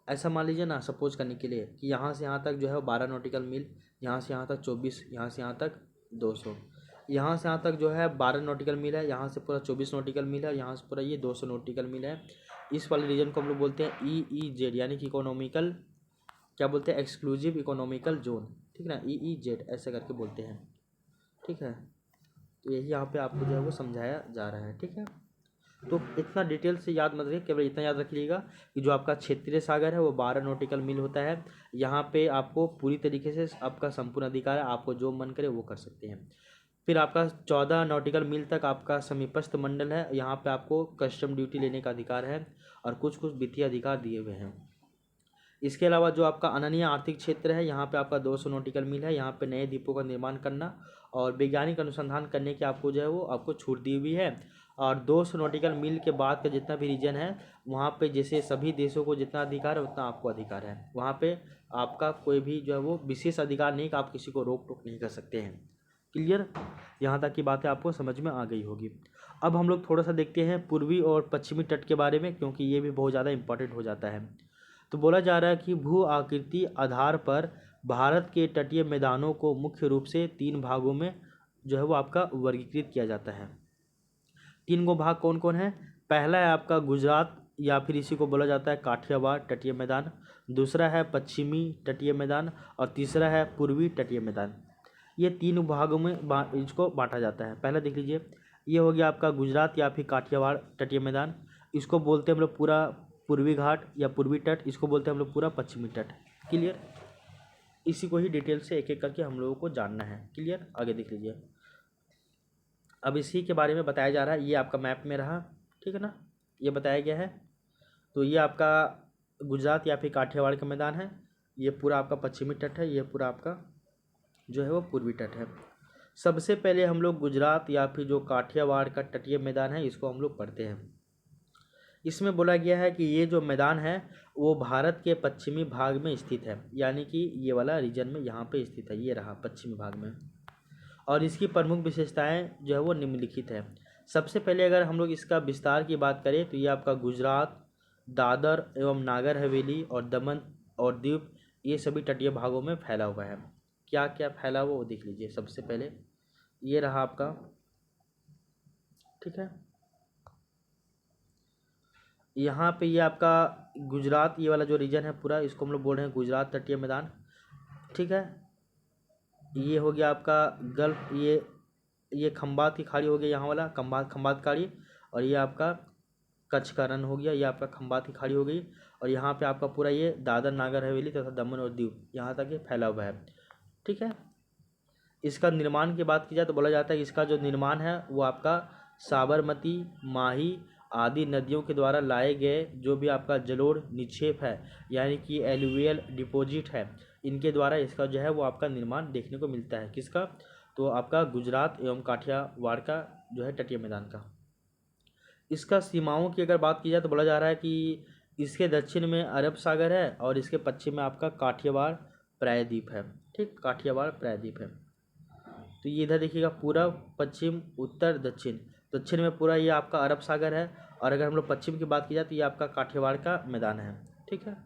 ऐसा मान लीजिए ना, सपोज करने के लिए कि यहाँ से यहाँ तक जो है 12 नॉटिकल मील, यहाँ से यहाँ तक 24, यहाँ से यहाँ तक 200, यहाँ से यहाँ तक जो है 12 नॉटिकल मील है, यहाँ से पूरा 24 नॉटिकल मील है, यहाँ से पूरा ये 200 नॉटिकल मील है। इस वाले रीजन को हम लोग बोलते हैं EEZ यानी कि इकोनॉमिकल, क्या बोलते हैं, एक्सक्लूसिव इकोनॉमिकल जोन, ठीक है ना, EEZ ऐसे करके बोलते हैं, ठीक है। तो यही यहाँ पे आपको जो है वो समझाया जा रहा है, ठीक है। तो इतना डिटेल से याद मत रखिए, केवल इतना याद रखिएगा कि जो आपका क्षेत्रीय सागर है वो 12 नॉटिकल मील होता है। यहाँ पे आपको पूरी तरीके से आपका संपूर्ण अधिकार है, आपको जो मन करे वो कर सकते हैं। फिर आपका 14 नॉटिकल मील तक आपका समीपस्थ मंडल है, यहाँ पे आपको कस्टम ड्यूटी लेने का अधिकार है और कुछ कुछ वित्तीय अधिकार दिए हुए हैं। इसके अलावा जो आपका अनन्य आर्थिक क्षेत्र है यहाँ पे आपका 200 नॉटिकल मील है, यहाँ पे नए द्वीपों का निर्माण करना और वैज्ञानिक अनुसंधान करने की आपको जो है वो आपको छूट दी हुई है। और 200 नॉटिकल मील के बाद का जितना भी रीजन है वहाँ पे जैसे सभी देशों को जितना अधिकार है उतना आपको अधिकार है, वहाँ पे आपका कोई भी जो है वो विशेष अधिकार नहीं कि आप किसी को रोक टोक नहीं कर सकते हैं। क्लियर, यहाँ तक की बातें आपको समझ में आ गई होगी। अब हम लोग थोड़ा सा देखते हैं पूर्वी और पश्चिमी तट के बारे में, क्योंकि ये भी बहुत ज़्यादा इंपॉर्टेंट हो जाता है। तो बोला जा रहा है कि भू आकृति आधार पर भारत के तटीय मैदानों को मुख्य रूप से 3 भागों में जो है वो आपका वर्गीकृत किया जाता है। 3 गो भाग कौन कौन है? पहला है आपका गुजरात या फिर इसी को बोला जाता है काठियावाड़ तटीय मैदान, दूसरा है पश्चिमी तटीय मैदान और तीसरा है पूर्वी तटीय मैदान। ये 3 भागों में इसको बांटा जाता है। पहला देख लीजिए, ये हो गया आपका गुजरात या फिर काठियावाड़ तटीय मैदान, इसको बोलते हैं हम लोग पूरा पूर्वी घाट या पूर्वी तट, इसको बोलते हैं हम लोग पूरा पश्चिमी तट। क्लियर, इसी को ही डिटेल से एक एक करके हम लोगों को जानना है। क्लियर, आगे देख लीजिए। अब इसी के बारे में बताया जा रहा है, ये आपका मैप में रहा, ठीक है ना, ये बताया गया है। तो ये आपका गुजरात या फिर काठियावाड़ का मैदान है, ये पूरा आपका पश्चिमी तट है, ये पूरा आपका जो है वो पूर्वी तट है। सबसे पहले हम लोग गुजरात या फिर जो काठियावाड़ का तटीय मैदान है इसको हम लोग पढ़ते हैं। इसमें बोला गया है कि ये जो मैदान है वो भारत के पश्चिमी भाग में स्थित है, यानी कि ये वाला रीजन में यहाँ पे स्थित है, ये रहा पश्चिमी भाग में। और इसकी प्रमुख विशेषताएं जो है वो निम्नलिखित है। सबसे पहले अगर हम लोग इसका विस्तार की बात करें तो ये आपका गुजरात, दादर एवं नागर हवेली और दमन और दीव ये सभी तटीय भागों में फैला हुआ है। क्या क्या फैला हुआ वो देख लीजिए। सबसे पहले ये रहा आपका, ठीक है, यहाँ पे ये आपका गुजरात, ये वाला जो रीजन है पूरा इसको हम लोग बोल रहे हैं गुजरात तटीय मैदान, ठीक है। ये हो गया आपका गल्फ, ये खंबात की खाड़ी हो गया, यहाँ वाला खंबात खाड़ी, और ये आपका कच्छ का रण हो गया, ये आपका खंबात की खाड़ी हो गई। और यहाँ पे आपका पूरा ये दादर नागर हवेली तथा दमन और दीव यहाँ तक ये फैला हुआ है, ठीक है। इसका निर्माण की बात की जाए तो बोला जाता है कि इसका जो निर्माण है वो आपका साबरमती, माही आदि नदियों के द्वारा लाए गए जो भी आपका जलोढ़ निक्षेप है, यानी कि एलुवियल डिपॉजिट है, इनके द्वारा इसका जो है वो आपका निर्माण देखने को मिलता है। किसका? तो आपका गुजरात एवं काठियावाड़ का जो है तटीय मैदान का। इसका सीमाओं की अगर बात की जाए तो बोला जा रहा है कि इसके दक्षिण में अरब सागर है और इसके पश्चिम में आपका काठियावाड़ प्रायद्वीप है, ठीक, काठियावाड़ प्रायद्वीप है। तो ये इधर देखिएगा पूरब, पश्चिम, उत्तर, दक्षिण। दक्षिण में पूरा ये आपका अरब सागर है, और अगर हम लोग पश्चिम की बात की जाए तो ये आपका काठियावाड़ का मैदान है, ठीक है।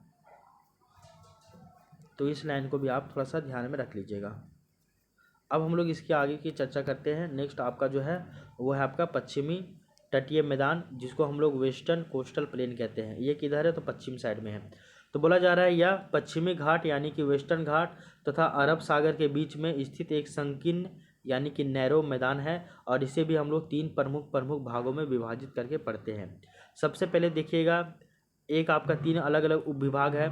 तो इस लाइन को भी आप थोड़ा सा ध्यान में रख लीजिएगा। अब हम लोग इसके आगे की चर्चा करते हैं। नेक्स्ट आपका जो है वो है आपका पश्चिमी तटीय मैदान, जिसको हम लोग वेस्टर्न कोस्टल प्लेन कहते हैं। ये किधर है? तो पश्चिम साइड में है। तो बोला जा रहा है यह पश्चिमी घाट यानी कि वेस्टर्न घाट तथा अरब सागर के बीच में स्थित एक संकीर्ण यानी कि नैरो मैदान है, और इसे भी हम लोग तीन प्रमुख भागों में विभाजित करके पढ़ते हैं। सबसे पहले देखिएगा, एक आपका तीन अलग अलग उपविभाग है।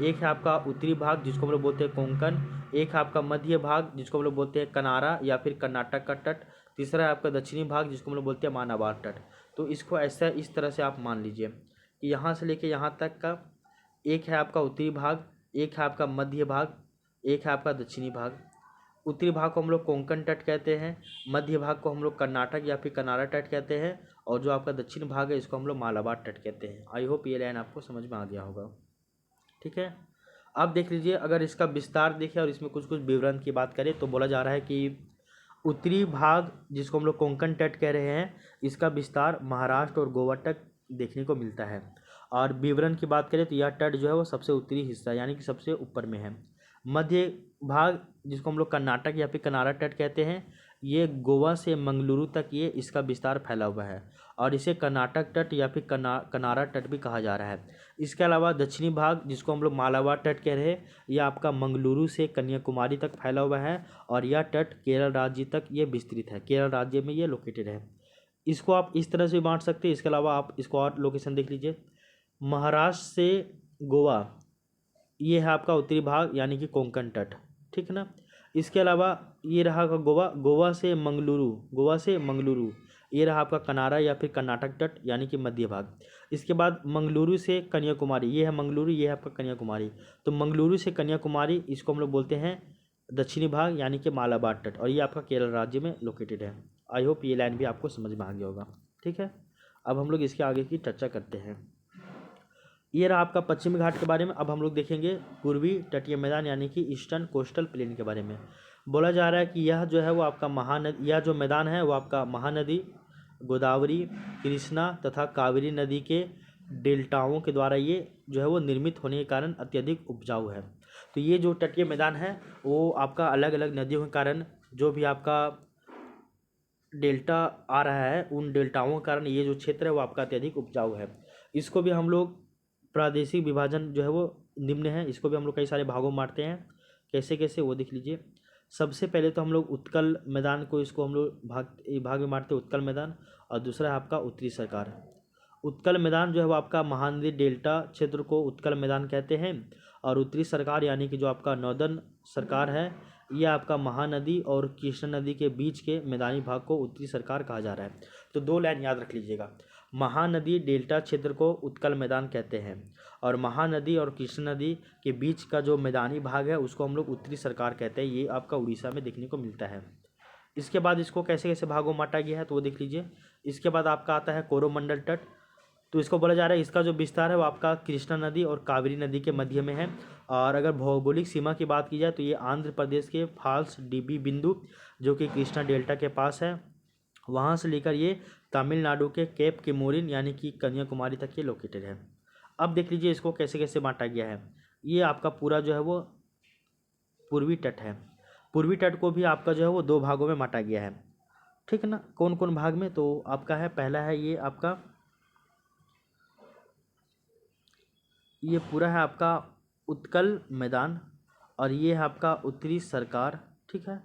एक है आपका उत्तरी भाग जिसको हम लोग बोलते हैं कोंकण, एक है आपका मध्य भाग जिसको हम लोग बोलते हैं कनारा या फिर कर्नाटक का तट, तीसरा है आपका दक्षिणी भाग जिसको हम लोग बोलते हैं मालाबार तट। तो इसको ऐसा इस तरह से आप मान लीजिए कि यहाँ से लेके यहाँ तक का एक है आपका उत्तरी भाग, एक है आपका मध्य भाग, एक है आपका दक्षिणी भाग। उत्तरी भाग को हम लोग कोंकण तट कहते हैं, मध्य भाग को हम लोग कर्नाटक या फिर कनारा तट कहते हैं, और जो आपका दक्षिण भाग है इसको हम लोग मालाबार तट कहते हैं। आई होप ये लाइन आपको समझ में आ गया होगा, ठीक है। अब देख लीजिए, अगर इसका विस्तार देखें और इसमें कुछ कुछ विवरण की बात करें तो बोला जा रहा है कि उत्तरी भाग जिसको हम लोग कोंकण तट कह रहे हैं, इसका विस्तार महाराष्ट्र और गोवा तक देखने को मिलता है। और विवरण की बात करें तो यह तट जो है वो सबसे उत्तरी हिस्सा यानी कि सबसे ऊपर में है। मध्य भाग जिसको हम लोग कर्नाटक या फिर कनारा तट कहते हैं, ये गोवा से मंगलुरु तक ये इसका विस्तार फैला हुआ है, और इसे कर्नाटक तट या फिर कनारा तट भी कहा जा रहा है। इसके अलावा दक्षिणी भाग जिसको हम लोग मालाबार तट कह रहे हैं, यह आपका मंगलुरु से कन्याकुमारी तक फैला हुआ है, और यह तट केरल राज्य तक ये विस्तृत है, केरल राज्य में ये लोकेटेड है। इसको आप इस तरह से बांट सकते हैं। इसके अलावा आप इसको और लोकेशन देख लीजिए, महाराष्ट्र से गोवा ये है आपका उत्तरी भाग यानी कि कोंकण तट, ठीक है ना। इसके अलावा ये रहा का गोवा से मंगलुरु ये रहा आपका कनारा या फिर कर्नाटक तट यानी कि मध्य भाग। इसके बाद मंगलुरु से कन्याकुमारी, ये है मंगलुरु, ये है आपका कन्याकुमारी। तो मंगलुरु से कन्याकुमारी इसको हम लोग बोलते हैं दक्षिणी भाग यानी कि मालाबार तट, और ये आपका केरल राज्य में लोकेटेड है। आई होप ये लाइन भी आपको समझ में आ गया होगा, ठीक है। अब हम लोग इसके आगे की चर्चा करते हैं। ये रहा आपका पश्चिमी घाट के बारे में। अब हम लोग देखेंगे पूर्वी तटीय मैदान यानी कि ईस्टर्न कोस्टल प्लेन के बारे में। बोला जा रहा है कि यह जो है वो आपका महानदी, यह जो मैदान है वो आपका महानदी गोदावरी, कृष्णा तथा कावेरी नदी के डेल्टाओं के द्वारा ये जो है वो निर्मित होने के कारण अत्यधिक उपजाऊ है। तो ये जो तटीय मैदान है वो आपका अलग अलग नदियों के कारण जो भी आपका डेल्टा आ रहा है, उन डेल्टाओं के कारण ये जो क्षेत्र है वो आपका अत्यधिक उपजाऊ है। इसको भी हम लोग प्रादेशिक विभाजन जो है वो निम्न है, इसको भी हम लोग कई सारे भागों में बांटते हैं। कैसे कैसे वो देख लीजिए। सबसे पहले तो हम लोग उत्कल मैदान को इसको हम लोग भाग में बांटते हैं, उत्कल मैदान, और दूसरा है आपका उत्तरी सरकार। उत्कल मैदान जो है वो आपका महानदी डेल्टा क्षेत्र को उत्कल मैदान कहते हैं, और उत्तरी सरकार यानी कि जो आपका नॉर्दर्न सरकार है ये आपका महानदी और कृष्णा नदी के बीच के मैदानी भाग को उत्तरी सरकार कहा जा रहा है। तो दो लाइन याद रख लीजिएगा, महानदी डेल्टा क्षेत्र को उत्कल मैदान कहते हैं, और महानदी और कृष्णा नदी के बीच का जो मैदानी भाग है उसको हम लोग उत्तरी सरकार कहते हैं। ये आपका उड़ीसा में देखने को मिलता है। इसके बाद इसको कैसे कैसे भागों में बांटा गया है तो वो देख लीजिए। इसके बाद आपका आता है कोरोमंडल तट। तो इसको बोला जा रहा है इसका जो विस्तार है वो आपका कृष्णा नदी और कावेरी नदी के मध्य में है। और अगर भौगोलिक सीमा की बात की जाए तो ये आंध्र प्रदेश के फाल्स डीबी बिंदु जो कि कृष्णा डेल्टा के पास है, वहाँ से लेकर ये तमिलनाडु के केप केमोरिन यानी कि कन्याकुमारी तक ये लोकेटेड है। अब देख लीजिए इसको कैसे कैसे बांटा गया है। ये आपका पूरा जो है वो पूर्वी तट है। पूर्वी तट को भी आपका जो है वो 2 भागों में बांटा गया है, ठीक है ना। कौन कौन भाग में, तो आपका है पहला है ये आपका, ये पूरा है आपका उत्कल मैदान, और ये है आपका उत्तरी सरकार, ठीक है।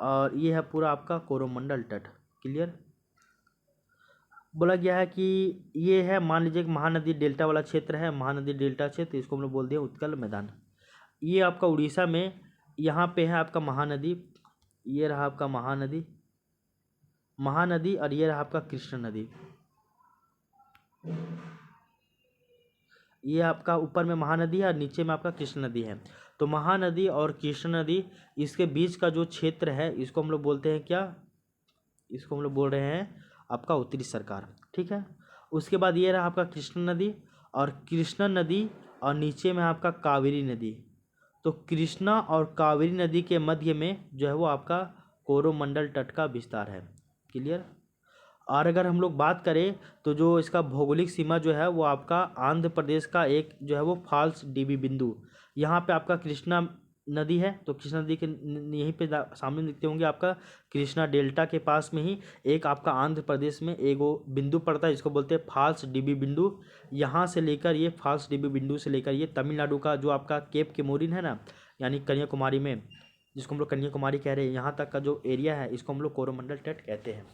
और ये है पूरा आपका कोरोमंडल तट। क्लियर। बोला गया है कि ये है, मान लीजिए कि महानदी डेल्टा वाला क्षेत्र है, महानदी डेल्टा क्षेत्र, इसको हम लोग बोल दिया उत्कल मैदान। ये आपका उड़ीसा में यहाँ पे है आपका महानदी, ये रहा आपका महानदी, महानदी, और ये रहा आपका कृष्ण नदी। ये आपका ऊपर में महानदी है और नीचे में आपका कृष्ण नदी है। तो महानदी और कृष्ण नदी, इसके बीच का जो क्षेत्र है इसको हम लोग बोलते हैं क्या, इसको हम लोग बोल रहे हैं आपका उत्तरी सरकार, ठीक है। उसके बाद ये रहा आपका कृष्ण नदी और कृष्णा नदी, और नीचे में आपका कावेरी नदी। तो कृष्णा और कावेरी नदी के मध्य में जो है वो आपका कोरोमंडल तट का विस्तार है। क्लियर। और अगर हम लोग बात करें तो जो इसका भौगोलिक सीमा जो है वो आपका आंध्र प्रदेश का एक जो है वो फाल्स डीबी बिंदु, यहाँ पे आपका कृष्णा नदी है। तो कृष्णा नदी के यहीं पे सामने दिखते होंगे आपका कृष्णा डेल्टा के पास में ही एक आपका आंध्र प्रदेश में एक वो बिंदु पड़ता है, इसको बोलते हैं फाल्स डीबी बिंदु। यहाँ से लेकर ये फाल्स डीबी बिंदु से लेकर ये तमिलनाडु का जो आपका केप केमोरिन है ना, यानी कन्याकुमारी में, जिसको हम लोग कन्याकुमारी कह रहे हैं, यहाँ तक का जो एरिया है इसको हम लोग कोरोमंडल तट कहते हैं,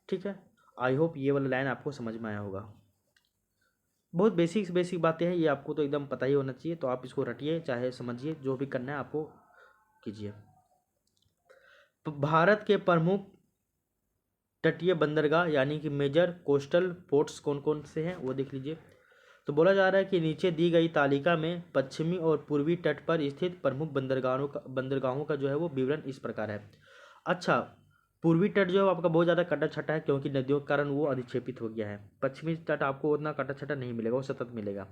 ठीक है। आई होप ये वाला लाइन आपको समझ में आया होगा। बहुत बेसिक बातें हैं, ये आपको तो एकदम पता ही होना चाहिए, तो आप इसको रटिए चाहे समझिए, जो भी करना है आपको कीजिए। भारत के प्रमुख तटीय बंदरगाह यानी कि मेजर कोस्टल पोर्ट्स कौन कौन से हैं वो देख लीजिए। तो बोला जा रहा है कि नीचे दी गई तालिका में पश्चिमी और पूर्वी तट पर स्थित प्रमुख बंदरगाहों का जो है वो विवरण इस प्रकार है। अच्छा, पूर्वी तट जो है आपका बहुत ज़्यादा कटा छटा है क्योंकि नदियों के कारण वो अधिक्षेपित हो गया है। पश्चिमी तट आपको उतना कटा छटा नहीं मिलेगा, वो सतत मिलेगा।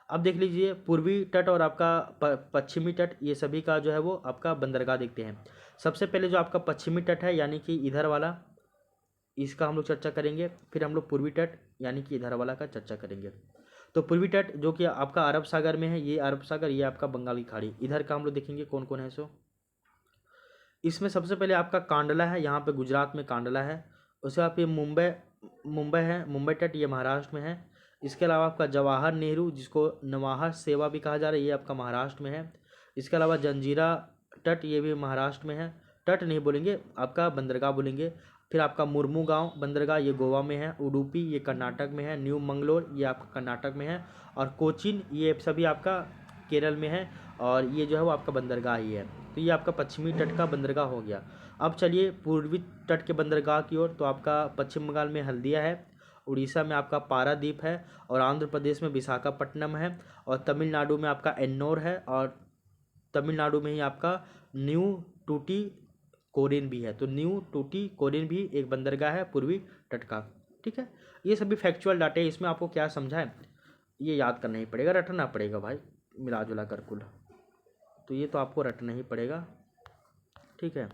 अब देख लीजिए पूर्वी तट और आपका पश्चिमी तट, ये सभी का जो है वो आपका बंदरगाह देखते हैं। सबसे पहले जो आपका पश्चिमी तट है यानी कि इधर वाला, इसका हम लोग चर्चा करेंगे। फिर हम लोग पूर्वी तट यानी कि इधर वाला का चर्चा करेंगे। तो पूर्वी तट जो कि आपका अरब सागर में है, ये अरब सागर, ये आपका बंगाल की खाड़ी, इधर का हम लोग देखेंगे कौन कौन है। सो इसमें सबसे पहले आपका कांडला है, यहाँ पे गुजरात में कांडला है। उसके बाद ये मुंबई है, मुंबई तट ये महाराष्ट्र में है। इसके अलावा आपका जवाहर नेहरू, जिसको नवाहर सेवा भी कहा जा रहा है, ये आपका महाराष्ट्र में है। इसके अलावा जंजीरा तट, ये भी महाराष्ट्र में है। तट नहीं बोलेंगे, आपका बंदरगाह बोलेंगे। फिर आपका मुर्मू गांव बंदरगाह, ये गोवा में है। उडुपी ये कर्नाटक में है। न्यू मंगलोर ये आपका कर्नाटक में है। और कोचीन ये सभी आपका केरल में है। और ये जो है वो आपका बंदरगाह ही है। तो ये आपका पश्चिमी तट का बंदरगाह हो गया। अब चलिए पूर्वी तट के बंदरगाह की ओर। तो आपका पश्चिम बंगाल में हल्दिया है, उड़ीसा में आपका पारादीप है, और आंध्र प्रदेश में विशाखापट्टनम है, और तमिलनाडु में आपका एन्नोर है, और तमिलनाडु में ही आपका न्यू टूटी कोरिन भी है। तो न्यू टूटी कोरिन भी एक बंदरगाह है पूर्वी तट का, ठीक है। ये सभी फैक्चुअल डाटे, इसमें आपको क्या समझा है ये याद करना ही पड़ेगा, रटना पड़ेगा भाई, मिला जुला कर कुल। तो ये तो आपको रटना ही पड़ेगा, ठीक है।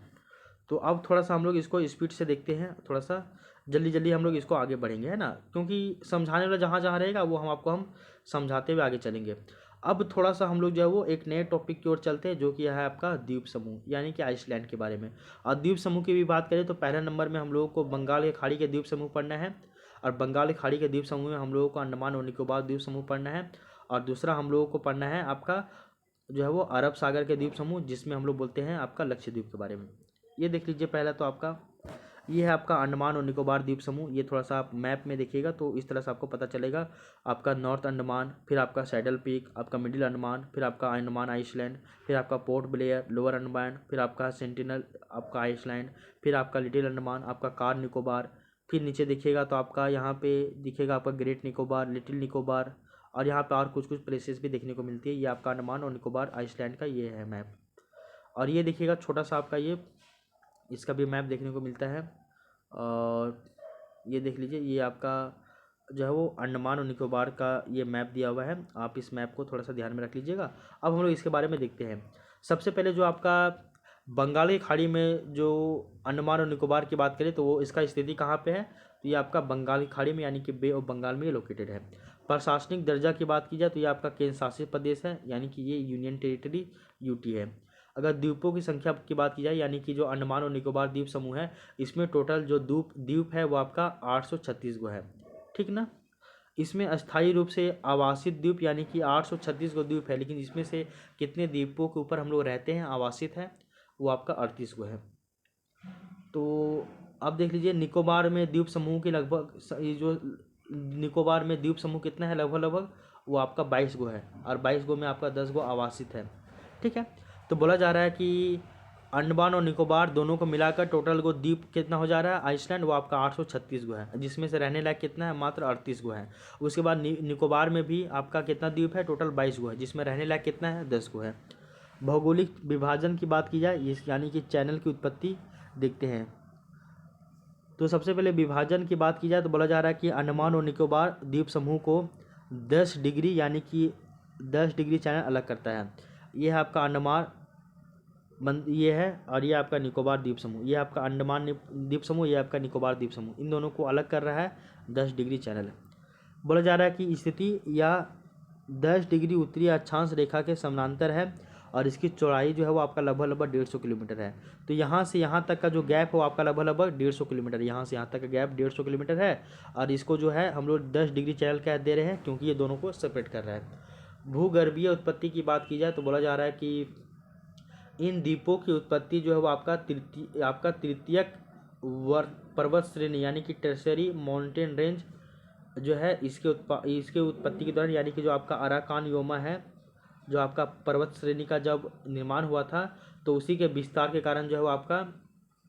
तो अब थोड़ा सा हम लोग इसको स्पीड से देखते हैं, थोड़ा सा जल्दी जल्दी हम लोग इसको आगे बढ़ेंगे, है ना, क्योंकि समझाने वाला जहाँ जहाँ रहेगा वो हम समझाते हुए आगे चलेंगे। अब थोड़ा सा हम लोग जो है वो एक नए टॉपिक की ओर चलते हैं, जो कि है आपका द्वीप समूह यानी कि आइसलैंड के बारे में। और द्वीप समूह की भी बात करें तो पहले नंबर में हम लोगों को बंगाल के खाड़ी के द्वीप समूह पढ़ना है, और बंगाल की खाड़ी के द्वीप समूह में हम लोगों को अंडमान और निकोबार द्वीप समूह पढ़ना है। और दूसरा हम लोगों को पढ़ना है आपका जो है वो अरब सागर के द्वीप समूह, जिसमें हम लोग बोलते हैं आपका लक्षद्वीप के बारे में। ये देख लीजिए, पहला तो आपका ये है आपका अंडमान और निकोबार द्वीप समूह। ये थोड़ा सा आप मैप में देखिएगा तो इस तरह से आपको पता चलेगा। आपका नॉर्थ अंडमान, फिर आपका सैडल पीक, आपका मिडिल अंडमान, फिर आपका अंडमान आइसलैंड, फिर आपका पोर्ट ब्लेयर लोअर अंडमान, फिर आपका सेंटिनल आपका आइसलैंड, फिर आपका लिटिल अंडमान, आपका कार निकोबार। फिर नीचे देखिएगा तो आपका यहाँ पे दिखेगा आपका ग्रेट निकोबार, लिटिल निकोबार, और यहाँ पे और कुछ कुछ प्लेसेस भी देखने को मिलती है। ये आपका अंडमान और निकोबार आइसलैंड का ये है मैप। और ये देखिएगा छोटा सा आपका ये इसका भी मैप देखने को मिलता है। और ये देख लीजिए, ये आपका जो है वो अंडमान और निकोबार का ये मैप दिया हुआ है, आप इस मैप को थोड़ा सा ध्यान में रख लीजिएगा। अब हम लोग इसके बारे में देखते हैं। सबसे पहले जो आपका बंगाली खाड़ी में जो अंडमान और निकोबार की बात करें तो वो इसका स्थिति कहाँ पे है, तो ये आपका बंगाली खाड़ी में यानी कि बे ऑफ बंगाल में ये लोकेटेड है। प्रशासनिक दर्जा की बात की जाए तो ये आपका केंद्र शासित प्रदेश है, यानी कि ये यूनियन टेरिटरी यूटी है। अगर द्वीपों की संख्या की बात की जाए, यानी कि जो अंडमान और निकोबार द्वीप समूह है, इसमें टोटल जो द्वीप है वो आपका 836 गो है, ठीक ना। इसमें अस्थायी रूप से आवासित द्वीप यानी कि 836 गो द्वीप है, लेकिन इसमें से कितने द्वीपों के ऊपर हम लोग रहते हैं, आवासित है, वो आपका 38 गो है। तो अब देख लीजिए निकोबार में द्वीप समूह की लगभग ये जो निकोबार में द्वीप समूह कितना है, लगभग वो आपका 22 गो है, और 22 गो में आपका 10 गो आवासित है, ठीक है। तो बोला जा रहा है कि अंडमान और निकोबार दोनों को मिलाकर टोटल गो द्वीप कितना हो जा रहा है आइसलैंड, वो आपका 836 गो है, जिसमें से रहने लायक कितना है, मात्र 38 गो है। उसके बाद निकोबार में भी आपका कितना द्वीप है, टोटल 22 गो है, जिसमें रहने लायक कितना है, 10 गो है। भौगोलिक विभाजन की बात की जाए, इस यानी कि चैनल की उत्पत्ति देखते हैं। तो सबसे पहले विभाजन की बात की जाए तो बोला जा रहा है कि अंडमान और निकोबार द्वीप समूह को 10 डिग्री यानी कि 10 डिग्री चैनल अलग करता है। ये है आपका अंडमान ये है, और ये आपका निकोबार द्वीप समूह, ये आपका अंडमान द्वीप समूह, ये आपका निकोबार द्वीप समूह, इन दोनों को अलग कर रहा है 10 डिग्री चैनल। बोला जा रहा है कि स्थिति या 10 डिग्री उत्तरी अक्षांश रेखा के समानांतर है, और इसकी चौड़ाई जो है वो आपका लगभग 150 किलोमीटर है। तो यहाँ से यहाँ तक का जो गैप है वो आपका लगभग 150 किलोमीटर, यहाँ से यहाँ तक का गैप 150 किलोमीटर है, और इसको जो है हम लोग 10 डिग्री चैनल कह दे रहे हैं, क्योंकि ये दोनों को सेपरेट कर रहा है। भूगर्भीय उत्पत्ति की बात की जाए तो बोला जा रहा है कि इन द्वीपों की उत्पत्ति जो है वो आपका तृतीयक पर्वत श्रेणी यानी कि टर्शियरी माउंटेन रेंज जो है, इसके उत्पत्ति के दौरान, यानी कि जो आपका अराकान योमा है, जो आपका पर्वत श्रेणी का जब निर्माण हुआ था, तो उसी के विस्तार के कारण जो है वो आपका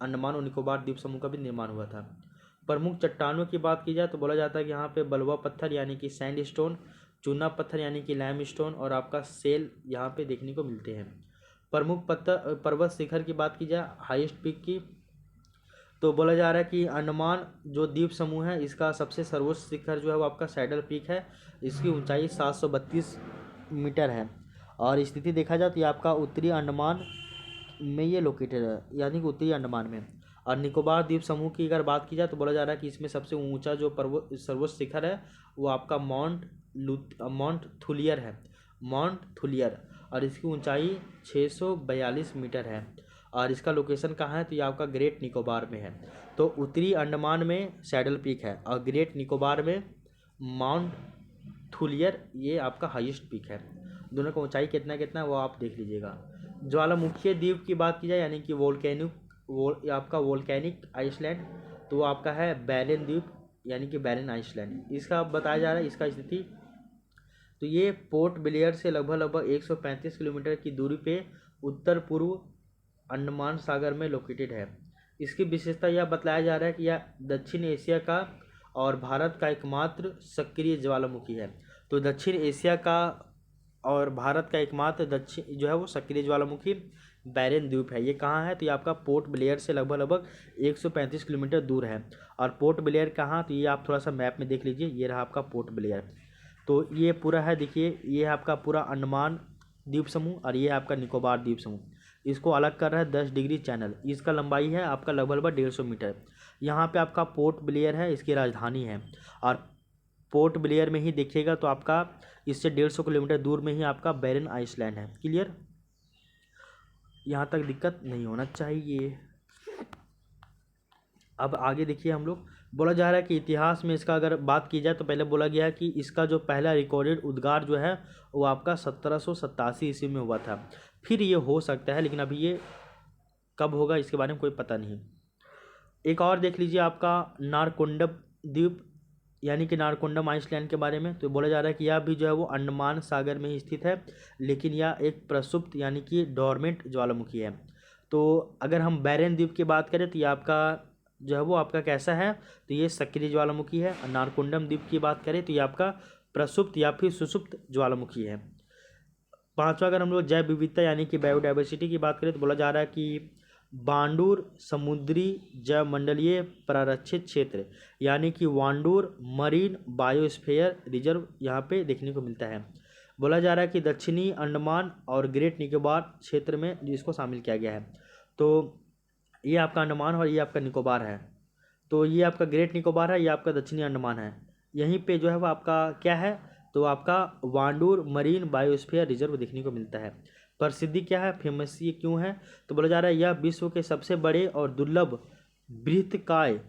अंडमान और निकोबार द्वीप समूह का भी निर्माण हुआ था। प्रमुख चट्टानों की बात की जाए तो बोला जाता है कि यहाँ पे बलुआ पत्थर यानी कि सैंड स्टोन, चूना पत्थर यानी कि लैम स्टोन, और आपका सेल यहाँ पे देखने को मिलते हैं। प्रमुख पर्वत शिखर की बात की जाए, हाईएस्ट पीक की, तो बोला जा रहा है कि अंडमान जो द्वीप समूह है इसका सबसे सर्वोच्च शिखर जो है वो आपका सैडल पीक है। इसकी ऊंचाई 732 मीटर है, और स्थिति देखा जाए तो ये आपका उत्तरी अंडमान में ये लोकेटेड है, यानी कि उत्तरी अंडमान में। और निकोबार द्वीप समूह की अगर बात की जाए तो बोला जा रहा है कि इसमें सबसे ऊंचा जो सर्वोच्च शिखर है वो आपका माउंट थुलियर है, माउंट थुलियर, और इसकी ऊंचाई 642 मीटर है, और इसका लोकेशन कहाँ है, तो ये आपका ग्रेट निकोबार में है। तो उत्तरी अंडमान में सैडल पीक है, और ग्रेट निकोबार में माउंट थुलियर ये आपका हाईएस्ट पीक है। दोनों का ऊंचाई कितना कितना है वो आप देख लीजिएगा। ज्वालामुखीय द्वीप की बात की जाए, यानी कि आपका वोल्केनिक आइसलैंड, तो वो आपका है बैरन द्वीप, यानी कि बैरन आइसलैंड। इसका बताया जा रहा है इसका स्थिति, तो ये पोर्ट ब्लेयर से लगभग 135 किलोमीटर की दूरी पे उत्तर पूर्व अंडमान सागर में लोकेटेड है। इसकी विशेषता यह बतलाया जा रहा है कि यह दक्षिण एशिया का और भारत का एकमात्र सक्रिय ज्वालामुखी है। तो दक्षिण एशिया का और भारत का एकमात्र दक्षिण जो है वो सक्रिय ज्वालामुखी बैरन द्वीप है। ये कहाँ है, तो ये आपका पोर्ट ब्लेयर से लगभग 135 किलोमीटर दूर है। और पोर्ट ब्लेयर कहाँ, तो ये आप थोड़ा सा मैप में देख लीजिए, ये रहा आपका पोर्ट ब्लेयर। तो ये पूरा है, देखिए ये है आपका पूरा अंडमान द्वीप समूह, और ये है आपका निकोबार द्वीप समूह। इसको अलग कर रहा है 10 डिग्री चैनल। इसका लंबाई है आपका लगभग 150 मीटर। यहाँ पे आपका पोर्ट ब्लेयर है, इसकी राजधानी है, और पोर्ट ब्लेयर में ही देखिएगा तो आपका इससे 150 किलोमीटर दूर में ही आपका बैरन आइसलैंड है। क्लियर, यहाँ तक दिक्कत नहीं होना चाहिए। अब आगे देखिए हम लोग, बोला जा रहा है कि इतिहास में इसका अगर बात की जाए तो पहले बोला गया है कि इसका जो पहला रिकॉर्डेड उद्गार जो है वो आपका 1787 ईस्वी में हुआ था। फिर ये हो सकता है, लेकिन अभी ये कब होगा इसके बारे में कोई पता नहीं। एक और देख लीजिए आपका नारकोंडम द्वीप, यानी कि नारकोंडम आइसलैंड के बारे में। तो बोला जा रहा है कि यह भी जो है वो अंडमान सागर में ही स्थित है, लेकिन यह एक प्रसुप्त यानी कि डोरमेंट ज्वालामुखी है। तो अगर हम बैरन द्वीप की बात करें तो ये आपका जो है वो आपका कैसा है, तो ये सक्रिय ज्वालामुखी है। और नारकोंडम द्वीप की बात करें तो ये आपका प्रसुप्त या फिर सुसुप्त ज्वालामुखी है। पांचवा, अगर हम लोग जैव विविधता यानी कि बायोडाइवर्सिटी की बात करें तो बोला जा रहा है कि वांडूर समुद्री जैवमंडलीय प्रारक्षित क्षेत्र यानी कि वांडूर मरीन बायोस्फीयर रिजर्व यहाँ पे देखने को मिलता है। बोला जा रहा है कि दक्षिणी अंडमान और ग्रेट निकोबार क्षेत्र में जिसको शामिल किया गया है। तो ये आपका अंडमान और ये आपका निकोबार है। तो ये आपका ग्रेट निकोबार है, ये आपका दक्षिणी अंडमान है। यहीं पे जो है वो आपका क्या है, तो आपका वांडूर मरीन बायोस्फीयर रिजर्व देखने को मिलता है। प्रसिद्धि क्या है, फेमस ये क्यों है, तो बोला जा रहा है यह विश्व के सबसे बड़े और दुर्लभ बृहत्काय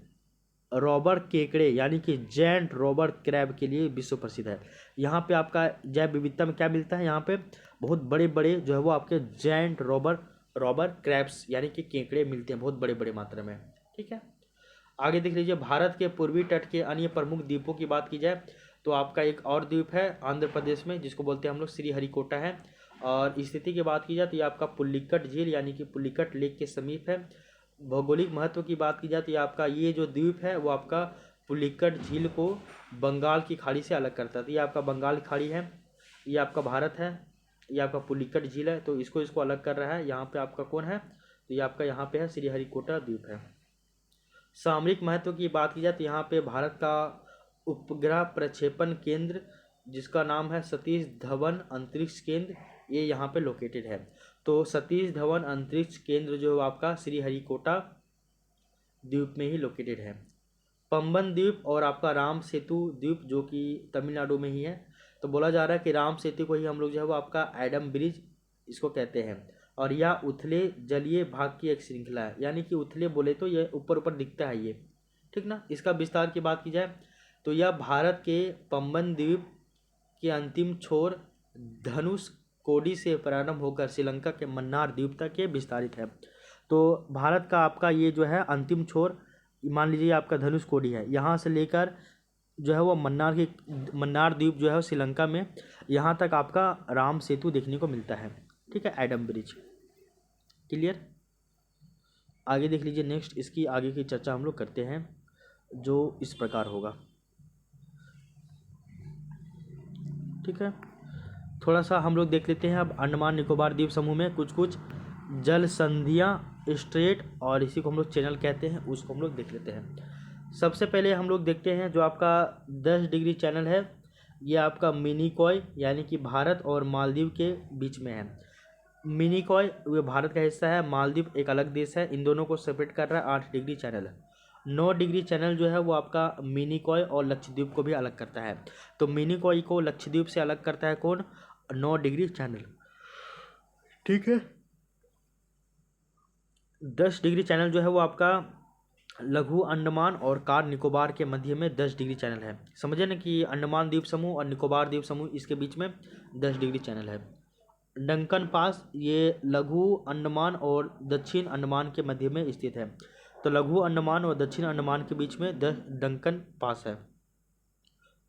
रॉबर केकड़े यानी कि जैंट रॉबर क्रैब के लिए विश्व प्रसिद्ध है। यहाँ पे आपका जैव विविधता में क्या मिलता है, यहाँ पे बहुत बड़े बड़े जो है वो आपके जैंट रॉबर क्रैब्स यानी कि केकड़े मिलते हैं बहुत बड़े बड़े मात्रा में। ठीक है, आगे देख लीजिए। भारत के पूर्वी तट के अन्य प्रमुख द्वीपों की बात की जाए तो आपका एक और द्वीप है आंध्र प्रदेश में जिसको बोलते हैं हम लोग श्रीहरिकोटा है। और स्थिति की बात की जाए तो ये आपका पुल्लिकट झील यानी कि पुल्लिकट लेक के समीप है। भौगोलिक महत्व की बात की जाए तो ये आपका ये जो द्वीप है वो आपका पुल्लिकट झील को बंगाल की खाड़ी से अलग करता है। तो ये आपका बंगाल की खाड़ी है, ये आपका भारत है, ये आपका पुल्लिकट झील है, तो इसको अलग कर रहा है। यहाँ पे आपका कौन है, तो ये आपका यहाँ पे है श्रीहरिकोटा द्वीप है। सामरिक महत्व की बात की जाए तो यहाँ पे भारत का उपग्रह प्रक्षेपण केंद्र जिसका नाम है सतीश धवन अंतरिक्ष केंद्र, ये यहाँ पे लोकेटेड है। तो सतीश धवन अंतरिक्ष केंद्र जो आपका श्रीहरिकोटा द्वीप में ही लोकेटेड है। पंबन द्वीप और आपका राम सेतु द्वीप जो कि तमिलनाडु में ही है। तो बोला जा रहा है कि राम सेतु को ही हम लोग जो है वो आपका एडम ब्रिज इसको कहते हैं। और यह उथले जलीय भाग की एक श्रृंखला है, यानी कि उथले बोले तो ये ऊपर ऊपर दिखता है ये, ठीक ना। इसका विस्तार की बात की जाए तो यह भारत के पंबन द्वीप के अंतिम छोर धनुष कोडी से प्रारंभ होकर श्रीलंका के मन्नार द्वीप तक ये विस्तारित है। तो भारत का आपका ये जो है अंतिम छोर मान लीजिए आपका धनुष कोडी है, यहाँ से लेकर जो है वो मन्नार द्वीप जो है श्रीलंका में, यहाँ तक आपका राम सेतु देखने को मिलता है। ठीक है, एडम ब्रिज क्लियर। आगे देख लीजिए नेक्स्ट, इसकी आगे की चर्चा हम लोग करते हैं जो इस प्रकार होगा। ठीक है, थोड़ा सा हम लोग देख लेते हैं अब अंडमान निकोबार द्वीप समूह में कुछ कुछ जल संधियाँ स्ट्रेट और इसी को हम लोग चैनल कहते हैं, उसको हम लोग देख लेते हैं। सबसे पहले हम लोग देखते हैं जो आपका 10 डिग्री चैनल है, ये आपका मिनिकॉय यानी कि भारत और मालदीव के बीच में है। मिनिकॉय वो भारत का हिस्सा है, मालदीव एक अलग देश है, इन दोनों को सेपरेट कर रहा है 8 डिग्री चैनल। 9 डिग्री चैनल जो है वो आपका मिनिकॉय और लक्षद्वीप को भी अलग करता है। तो मिनिकॉय को लक्षद्वीप से अलग करता है कौन, 9 डिग्री चैनल। ठीक है, 10 डिग्री चैनल जो है वो आपका लघु अंडमान और कार निकोबार के मध्य में 10 डिग्री चैनल है। समझे ना कि अंडमान द्वीप समूह और निकोबार द्वीप समूह इसके बीच में 10 डिग्री चैनल है। डंकन पास ये लघु अंडमान और दक्षिण अंडमान के मध्य में स्थित है। तो लघु अंडमान और दक्षिण अंडमान के बीच में डंकन पास है।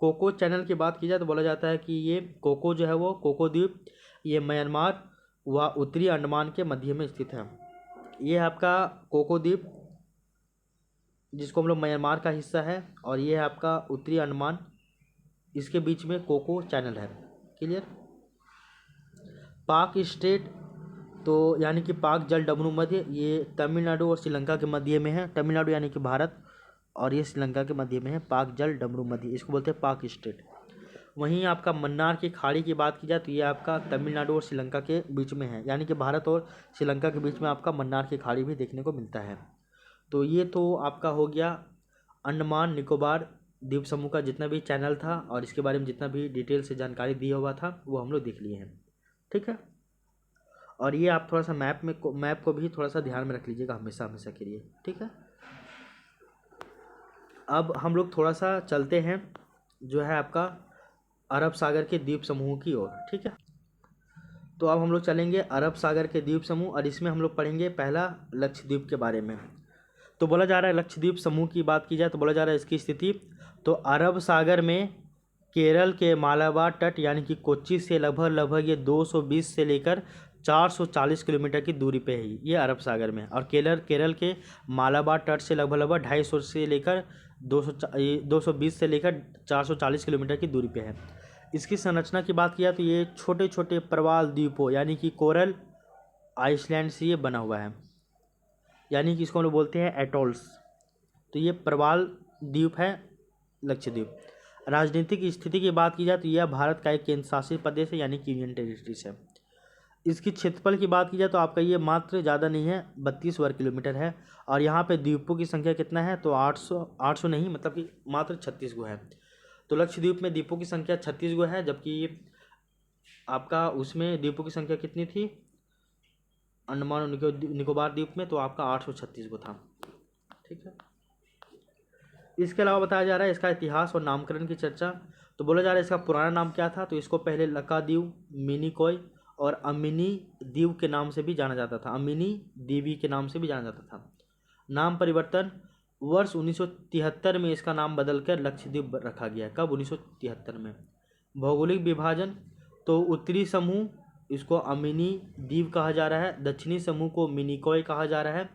कोको चैनल की बात की जाए तो बोला जाता है कि ये कोको जो है वो कोको द्वीप ये म्यांमार व उत्तरी अंडमान के मध्य में स्थित है। ये आपका कोको द्वीप जिसको हम लोग म्यांमार का हिस्सा है, और ये है आपका उत्तरी अंडमान, इसके बीच में कोको चैनल है। क्लियर। पाक स्टेट तो यानी कि पाक जल डमरू मध्य, ये तमिलनाडु और श्रीलंका के मध्य में है। तमिलनाडु यानी कि भारत और ये श्रीलंका के मध्य में है, पाक जल डमरू मध्य, इसको बोलते हैं पाक स्टेट। वहीं आपका मन्नार की खाड़ी की बात की जाए तो ये आपका तमिलनाडु और श्रीलंका के बीच में है, यानी कि भारत और श्रीलंका के बीच में आपका मन्नार की खाड़ी भी देखने को मिलता है। तो ये तो आपका हो गया अंडमान निकोबार द्वीप समूह का जितना भी चैनल था और इसके बारे में जितना भी डिटेल से जानकारी दिया हुआ था वो हम लोग देख लिए हैं। ठीक है, और ये आप थोड़ा सा मैप को भी थोड़ा सा ध्यान में रख लीजिएगा हमेशा के लिए। ठीक है, अब हम लोग थोड़ा सा चलते हैं जो है आपका अरब सागर के द्वीप समूह की ओर। ठीक है, तो अब हम लोग चलेंगे अरब सागर के द्वीप समूह और इसमें हम लोग पढ़ेंगे पहला लक्षद्वीप के बारे में। तो बोला जा रहा है लक्षद्वीप समूह की बात की जाए तो बोला जा रहा है इसकी स्थिति तो अरब सागर में केरल के मालाबार तट यानी कि कोच्चि से लगभग ये 220 से लेकर 440 किलोमीटर की दूरी पे है ये अरब सागर में। और केरल के मालाबार तट से लगभग 250 से लेकर 220 से लेकर 440 किलोमीटर की दूरी पे है। इसकी संरचना की बात किया तो ये छोटे छोटे प्रवाल द्वीपों यानी कि कोरल आइसलैंड से ये बना हुआ है। यानी कि इसको हम लोग बोलते हैं एटॉल्स। तो ये प्रवाल द्वीप है लक्षद्वीप। राजनीतिक स्थिति की बात की जाए तो यह भारत का एक केंद्र शासित प्रदेश है, यानी कि यूनियन टेरिटरीज है। इसकी क्षेत्रफल की बात की जाए तो आपका ये मात्र ज़्यादा नहीं है, 32 वर्ग किलोमीटर है। और यहाँ पे द्वीपों की संख्या कितना है, तो 800 नहीं, मतलब कि मात्र 36 गो है। तो लक्षद्वीप में द्वीपों की संख्या 36 गो है, जबकि आपका उसमें द्वीपों की संख्या कितनी थी, अंडमान और निकोबार द्वीप में, तो आपका 836 गो था। ठीक है। इसके अलावा बताया जा रहा है इसका इतिहास और नामकरण की चर्चा। तो बोला जा रहा है इसका पुराना नाम क्या था, तो इसको पहले लकाद्वीप, मिनिकॉय और अमिनी द्वीप के नाम से भी जाना जाता था, अमिनी देवी के नाम से भी जाना जाता था। नाम परिवर्तन वर्ष 1973 में इसका नाम बदलकर लक्षद्वीप रखा गया। कब, 1973 में। भौगोलिक विभाजन, तो उत्तरी समूह इसको अमिनी द्वीप कहा जा रहा है, दक्षिणी समूह को मिनिकॉय कहा जा रहा है।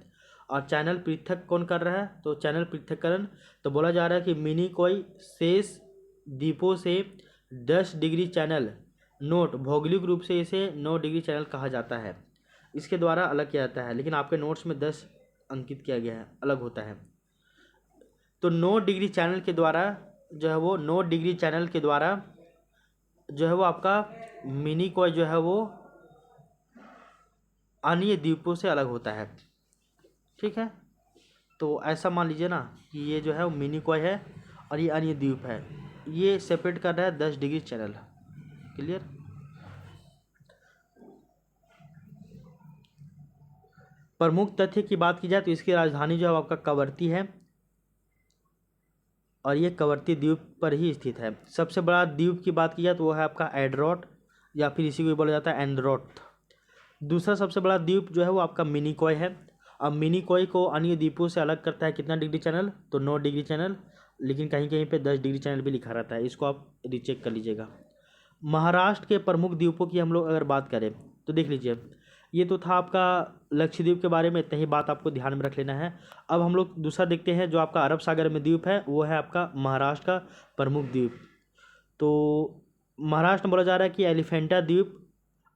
और चैनल पृथक कौन कर रहा है, तो चैनल पृथक्करण, तो बोला जा रहा है कि मिनिकॉय शेष द्वीपों से 10 डिग्री चैनल, नोट भौगोलिक रूप से इसे 9 डिग्री चैनल कहा जाता है, इसके द्वारा अलग किया जाता है। लेकिन आपके नोट्स में 10 अंकित किया गया है, अलग होता है। तो 9 डिग्री चैनल के द्वारा जो है वो 9 डिग्री चैनल के द्वारा जो है वो आपका मिनिकॉय जो है वो अन्य द्वीपों से अलग होता है। ठीक है। तो ऐसा मान लीजिए ना कि ये जो है वो मिनिकॉय है और ये अन्य द्वीप है, ये सेपरेट कर रहा है 10 डिग्री चैनल। क्लियर। प्रमुख तथ्य की बात की जाए तो इसकी राजधानी जो है आपका कवरत्ती है, और ये कवरत्ती द्वीप पर ही स्थित है। सबसे बड़ा द्वीप की बात की जाए तो वो है आपका एड्रोट, या फिर इसी को बोला जाता है एंड्रोट। दूसरा सबसे बड़ा द्वीप जो है वो आपका मिनिकॉय है। अब मिनिकॉय को अन्य द्वीपों से अलग करता है कितना डिग्री चैनल, तो 9 डिग्री चैनल, लेकिन कहीं कहीं पे 10 डिग्री चैनल भी लिखा रहता है, इसको आप रीचेक कर लीजिएगा। महाराष्ट्र के प्रमुख द्वीपों की हम लोग अगर बात करें तो देख लीजिए, ये तो था आपका लक्षद्वीप के बारे में, इतना ही बात आपको ध्यान में रख लेना है। अब हम लोग दूसरा देखते हैं, जो आपका अरब सागर में द्वीप है वो है आपका महाराष्ट्र का प्रमुख द्वीप। तो महाराष्ट्र में बोला जा रहा है कि एलिफेंटा द्वीप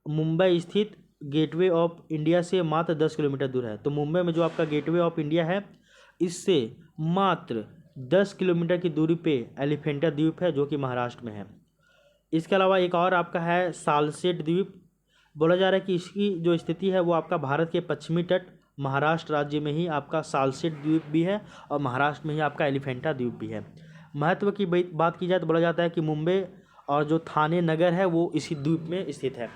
मुंबई स्थित गेटवे ऑफ इंडिया से मात्र 10 किलोमीटर दूर है। तो मुंबई में जो आपका गेटवे ऑफ इंडिया है, इससे मात्र 10 किलोमीटर की दूरी पे एलिफेंटा द्वीप है, जो कि महाराष्ट्र में है। इसके अलावा एक और आपका है सालसेट द्वीप। बोला जा रहा है कि इसकी जो स्थिति है वो आपका भारत के पश्चिमी तट महाराष्ट्र राज्य में ही आपका सालसेट द्वीप भी है, और महाराष्ट्र में ही आपका एलिफेंटा द्वीप भी है। महत्व की बात की जाए तो बोला जाता है कि मुंबई और जो थाने नगर है वो इसी द्वीप में स्थित है।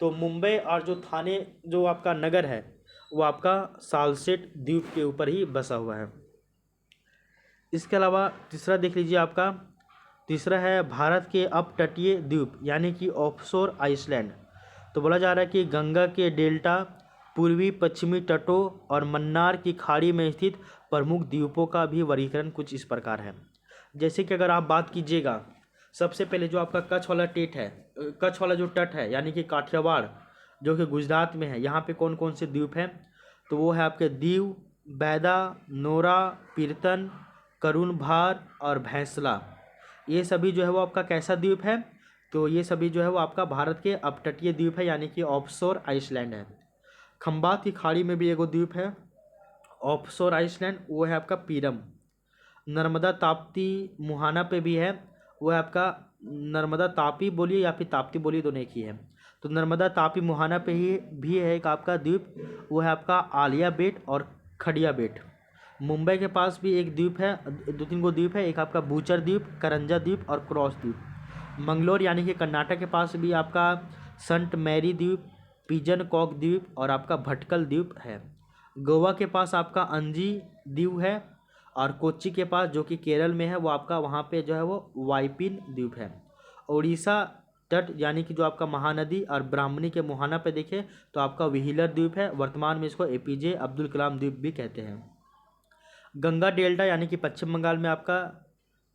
तो मुंबई और जो थाने जो आपका नगर है वो आपका सालसेट द्वीप के ऊपर ही बसा हुआ है। इसके अलावा तीसरा देख लीजिए, आपका तीसरा है भारत के अपतटीय द्वीप, यानी कि ऑफशोर आइसलैंड। तो बोला जा रहा है कि गंगा के डेल्टा, पूर्वी पश्चिमी तटों और मन्नार की खाड़ी में स्थित प्रमुख द्वीपों का भी वर्गीकरण कुछ इस प्रकार है। जैसे कि अगर आप बात कीजिएगा, सबसे पहले जो आपका कच्छ वाला टेट है, कच्छ वाला जो तट है, यानी कि काठियावाड़ जो कि गुजरात में है, यहाँ पे कौन कौन से द्वीप हैं, तो वो है आपके दीव, बैदा, नोरा, पीरतन, करुण भार और भैंसला। ये सभी जो है वो आपका कैसा द्वीप है, तो ये सभी जो है वो आपका भारत के अपतटीय द्वीप है, यानी कि ऑफशोर आइसलैंड है। खंबात की खाड़ी में भी एगो द्वीप है ऑफशोर आइसलैंड, वो है आपका पीरम। नर्मदा ताप्ती मुहाना पे भी है, वो है आपका नर्मदा तापी बोलिए या फिर ताप्ती बोलिए, दोनों एक ही है। तो नर्मदा तापी मुहाना पे ही भी है एक आपका द्वीप, वो है आपका आलिया बेट और खड़िया बेट। मुंबई के पास भी एक द्वीप है, 2-3 गो द्वीप है, एक आपका बूचर द्वीप, करंजा द्वीप और क्रॉस द्वीप। मंगलोर यानी कि कर्नाटक के पास भी आपका संट मैरी द्वीप, पिजन कॉक द्वीप और आपका भटकल द्वीप है। गोवा के पास आपका अंजी द्वीप है, और कोच्चि के पास जो कि केरल में है वो आपका वहाँ पे जो है वो वाइपिन द्वीप है। उड़ीसा तट यानी कि जो आपका महानदी और ब्राह्मणी के मुहाना पे देखें तो आपका व्हीलर द्वीप है, वर्तमान में इसको एपीजे अब्दुल कलाम द्वीप भी कहते हैं। गंगा डेल्टा यानी कि पश्चिम बंगाल में आपका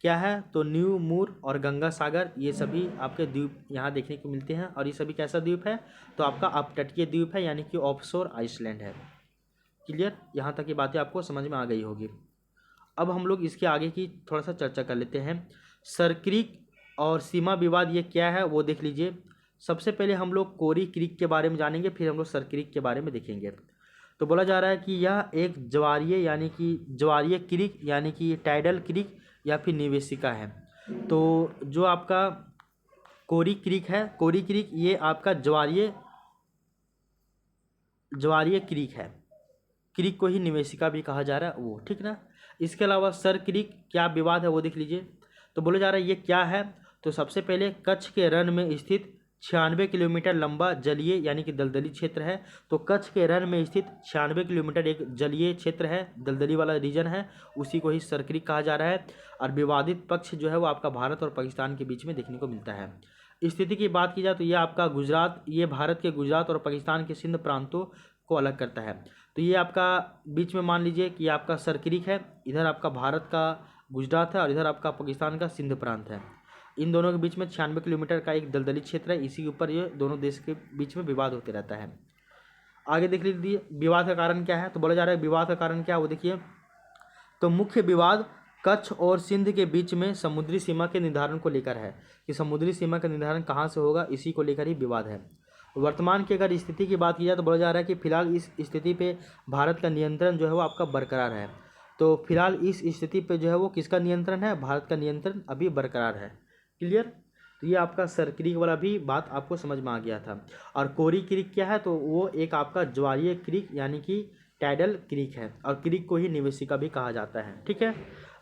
क्या है, तो न्यू मूर और गंगा सागर, ये सभी आपके द्वीप यहाँ देखने को मिलते हैं। और ये सभी कैसा द्वीप है, तो आपका अपतटीय द्वीप है, यानी कि ऑफशोर आइसलैंड है। क्लियर, यहाँ तक की बातें आपको समझ में आ गई होगी। अब हम लोग इसके आगे की थोड़ा सा चर्चा कर लेते हैं। सरक्रीक और सीमा विवाद ये क्या है वो देख लीजिए। सबसे पहले हम लोग कोरी क्रीक के बारे में जानेंगे, फिर हम लोग सरक्रीक के बारे में देखेंगे। तो बोला जा रहा है कि यह एक ज्वारीय यानी कि ज्वारीय क्रीक यानी कि टाइडल क्रीक या फिर निवेशिका है। तो जो आपका कोरी क्रीक है, कोरी क्रीक ये आपका ज्वारीय क्रीक है, क्रीक को ही निवेशिका भी कहा जा रहा है वो, ठीक ना। इसके अलावा सर क्रीक क्या विवाद है वो देख लीजिए। तो बोला जा रहा है ये क्या है, तो सबसे पहले कच्छ के रन में स्थित 96 किलोमीटर लंबा जलीय यानी कि दलदली क्षेत्र है। तो कच्छ के रन में स्थित 96 किलोमीटर एक जलीय क्षेत्र है, दलदली वाला रीजन है, उसी को ही सर क्रीक कहा जा रहा है। और विवादित पक्ष जो है वो आपका भारत और पाकिस्तान के बीच में देखने को मिलता है। स्थिति की बात की जाए तो ये आपका गुजरात, ये भारत के गुजरात और पाकिस्तान के सिंध प्रांतों को अलग करता है। तो ये आपका बीच में मान लीजिए कि आपका सर क्रीक है, इधर आपका भारत का गुजरात है और इधर आपका पाकिस्तान का सिंध प्रांत है। इन दोनों के बीच में 96 किलोमीटर का एक दलदली क्षेत्र है, इसी के ऊपर ये दोनों देश के बीच में विवाद होते रहता है। आगे देख लीजिए विवाद का कारण क्या है। तो बोला जा रहा है विवाद का कारण क्या है वो देखिए। तो मुख्य विवाद कच्छ और सिंध के बीच में समुद्री सीमा के निर्धारण को लेकर है, कि समुद्री सीमा का निर्धारण कहाँ से होगा, इसी को लेकर ही विवाद है। वर्तमान की अगर स्थिति की बात की जाए तो बोला जा रहा है कि फिलहाल इस स्थिति पे भारत का नियंत्रण जो है वो आपका बरकरार है। तो फिलहाल इस स्थिति पे जो है वो किसका नियंत्रण है, भारत का नियंत्रण अभी बरकरार है। क्लियर। तो ये आपका सर क्रीक वाला भी बात आपको समझ में आ गया था। और कोरी क्रीक क्या है, तो वो एक आपका ज्वारीय क्रीक यानी कि टाइडल क्रीक है, और क्रीक को ही निवेशिका भी कहा जाता है, ठीक है।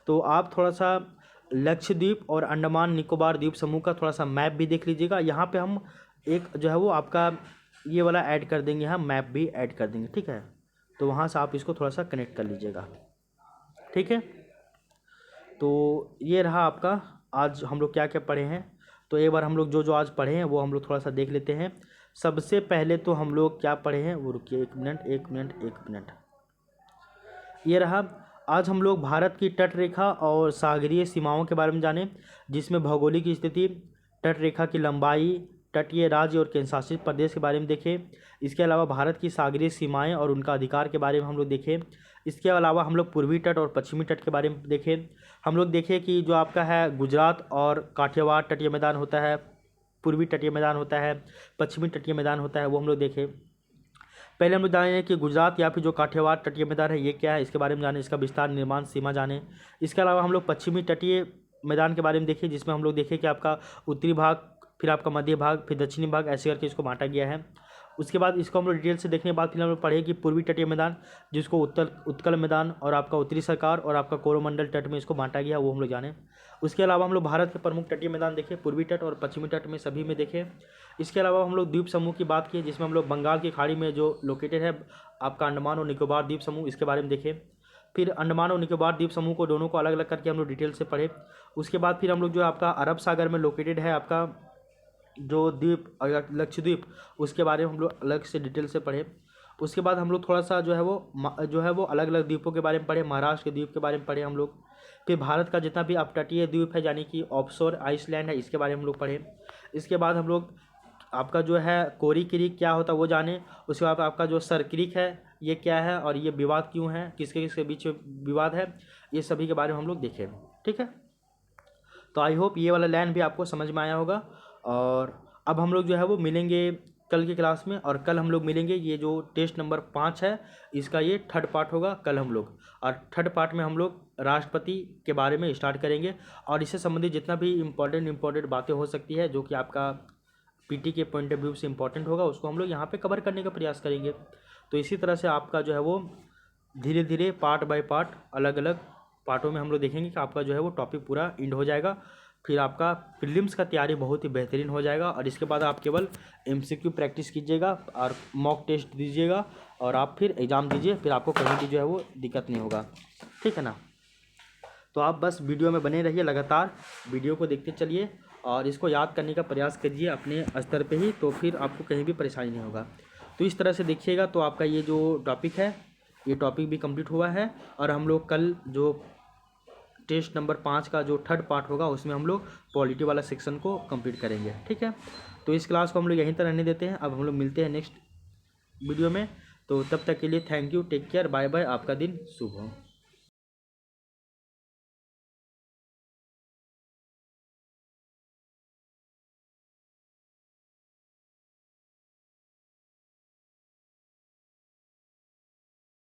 तो आप थोड़ा सा लक्षद्वीप और अंडमान निकोबार द्वीप समूह का थोड़ा सा मैप भी देख लीजिएगा। यहाँ पे हम एक जो है वो आपका ये वाला ऐड कर देंगे, हम मैप भी ऐड कर देंगे, ठीक है। तो वहाँ से आप इसको थोड़ा सा कनेक्ट कर लीजिएगा, ठीक है। तो ये रहा आपका आज हम लोग क्या क्या पढ़े हैं। तो एक बार हम लोग जो जो आज पढ़े हैं वो हम लोग थोड़ा सा देख लेते हैं। सबसे पहले तो हम लोग क्या पढ़े हैं वो रुकिए, एक मिनट। ये रहा, आज हम लोग भारत की तट रेखा और सागरीय सीमाओं के बारे में जाने, जिसमें भौगोलिक स्थिति, तट रेखा की लंबाई, तटीय राज्य और केंद्र शासित प्रदेश के बारे में देखें। इसके अलावा भारत की सागरीय सीमाएं और उनका अधिकार के बारे में हम लोग देखें। इसके अलावा हम लोग पूर्वी तट और पश्चिमी तट के बारे में देखें। हम लोग देखें कि जो आपका है गुजरात और काठियावाड़ तटीय मैदान होता है, पूर्वी तटीय मैदान होता है, पश्चिमी तटीय मैदान होता है, वो हम लोग देखें। पहले हम लोग जानें कि गुजरात या फिर जो काठियावाड़ तटीय मैदान है ये क्या है, इसके बारे में जानें, इसका विस्तार, निर्माण, सीमा जानें। इसके अलावा हम लोग पश्चिमी तटीय मैदान के बारे में देखें, जिसमें हम लोग देखें कि आपका उत्तरी भाग, फिर आपका मध्य भाग, फिर दक्षिणी भाग, ऐसे करके इसको बांटा गया है। उसके बाद इसको हम लोग डिटेल से देखने के बाद फिर हम लोग पढ़े कि पूर्वी तटीय मैदान, जिसको उत्कल मैदान और आपका उत्तरी सरकार और आपका कोरोमंडल तट में इसको बांटा गया, वो हम लोग जाने। उसके अलावा हम लोग भारत के प्रमुख तटीय मैदान देखें, पूर्वी तट और पश्चिमी तट में सभी में देखें। इसके अलावा हम लोग द्वीप समूह की बात की, जिसमें हम लोग बंगाल की खाड़ी में जो लोकेटेड है आपका अंडमान और निकोबार द्वीप समूह, इसके बारे में देखें। फिर अंडमान और निकोबार द्वीप समूह को दोनों को अलग अलग करके हम लोग डिटेल से पढ़े। उसके बाद फिर हम लोग जो आपका अरब सागर में लोकेटेड है आपका जो द्वीप लक्षद्वीप, उसके बारे में हम लोग अलग से डिटेल से पढ़े। उसके बाद हम लोग थोड़ा सा जो है वो अलग अलग द्वीपों के बारे में पढ़े, महाराष्ट्र के द्वीप के बारे में पढ़े हम लोग। फिर भारत का जितना भी अपतटीय द्वीप है यानी कि ऑफशोर आइसलैंड है, इसके बारे में हम लोग पढ़े। इसके बाद हम लोग आपका जो है कोरी क्रीक क्या होता है वो जाने। उसके बाद आपका जो सर क्रीक है ये क्या है और ये विवाद क्यों है, किसके किसके बीच विवाद है, ये सभी के बारे में हम लोग देखें, ठीक है। तो आई होप ये वाला लाइन भी आपको समझ में आया होगा। और अब हम लोग जो है वो मिलेंगे कल की क्लास में, और कल हम लोग मिलेंगे ये जो टेस्ट नंबर 5 है इसका ये थर्ड पार्ट होगा कल हम लोग। और थर्ड पार्ट में हम लोग राष्ट्रपति के बारे में स्टार्ट करेंगे, और इससे संबंधित जितना भी इम्पोर्टेंट बातें हो सकती है जो कि आपका पीटी के पॉइंट ऑफ व्यू से इम्पोर्टेंट होगा, उसको हम लोग यहाँ पे कवर करने का प्रयास करेंगे। तो इसी तरह से आपका जो है वो धीरे धीरे पार्ट बाय पार्ट अलग अलग पार्टों में हम लोग देखेंगे कि आपका जो है वो टॉपिक पूरा इंड हो जाएगा। फिर आपका प्रीलिम्स का तैयारी बहुत ही बेहतरीन हो जाएगा, और इसके बाद आप केवल एमसीक्यू प्रैक्टिस कीजिएगा और मॉक टेस्ट दीजिएगा, और आप फिर एग्ज़ाम दीजिए, फिर आपको कहीं भी जो है वो दिक्कत नहीं होगा, ठीक है ना। तो आप बस वीडियो में बने रहिए, लगातार वीडियो को देखते चलिए और इसको याद करने का प्रयास कीजिए अपने स्तर पे ही, तो फिर आपको कहीं भी परेशानी नहीं होगा। तो इस तरह से देखिएगा तो आपका ये जो टॉपिक है ये टॉपिक भी कंप्लीट हुआ है, और हम लोग कल जो टेस्ट नंबर 5 का जो थर्ड पार्ट होगा उसमें हम लोग पॉलिटी वाला सेक्शन को कंप्लीट करेंगे, ठीक है। तो इस क्लास को हम लोग यहीं तक रहने देते हैं, अब हम लोग मिलते हैं नेक्स्ट वीडियो में। तो तब तक के लिए thank you, take care, bye bye, आपका दिन शुभ हो।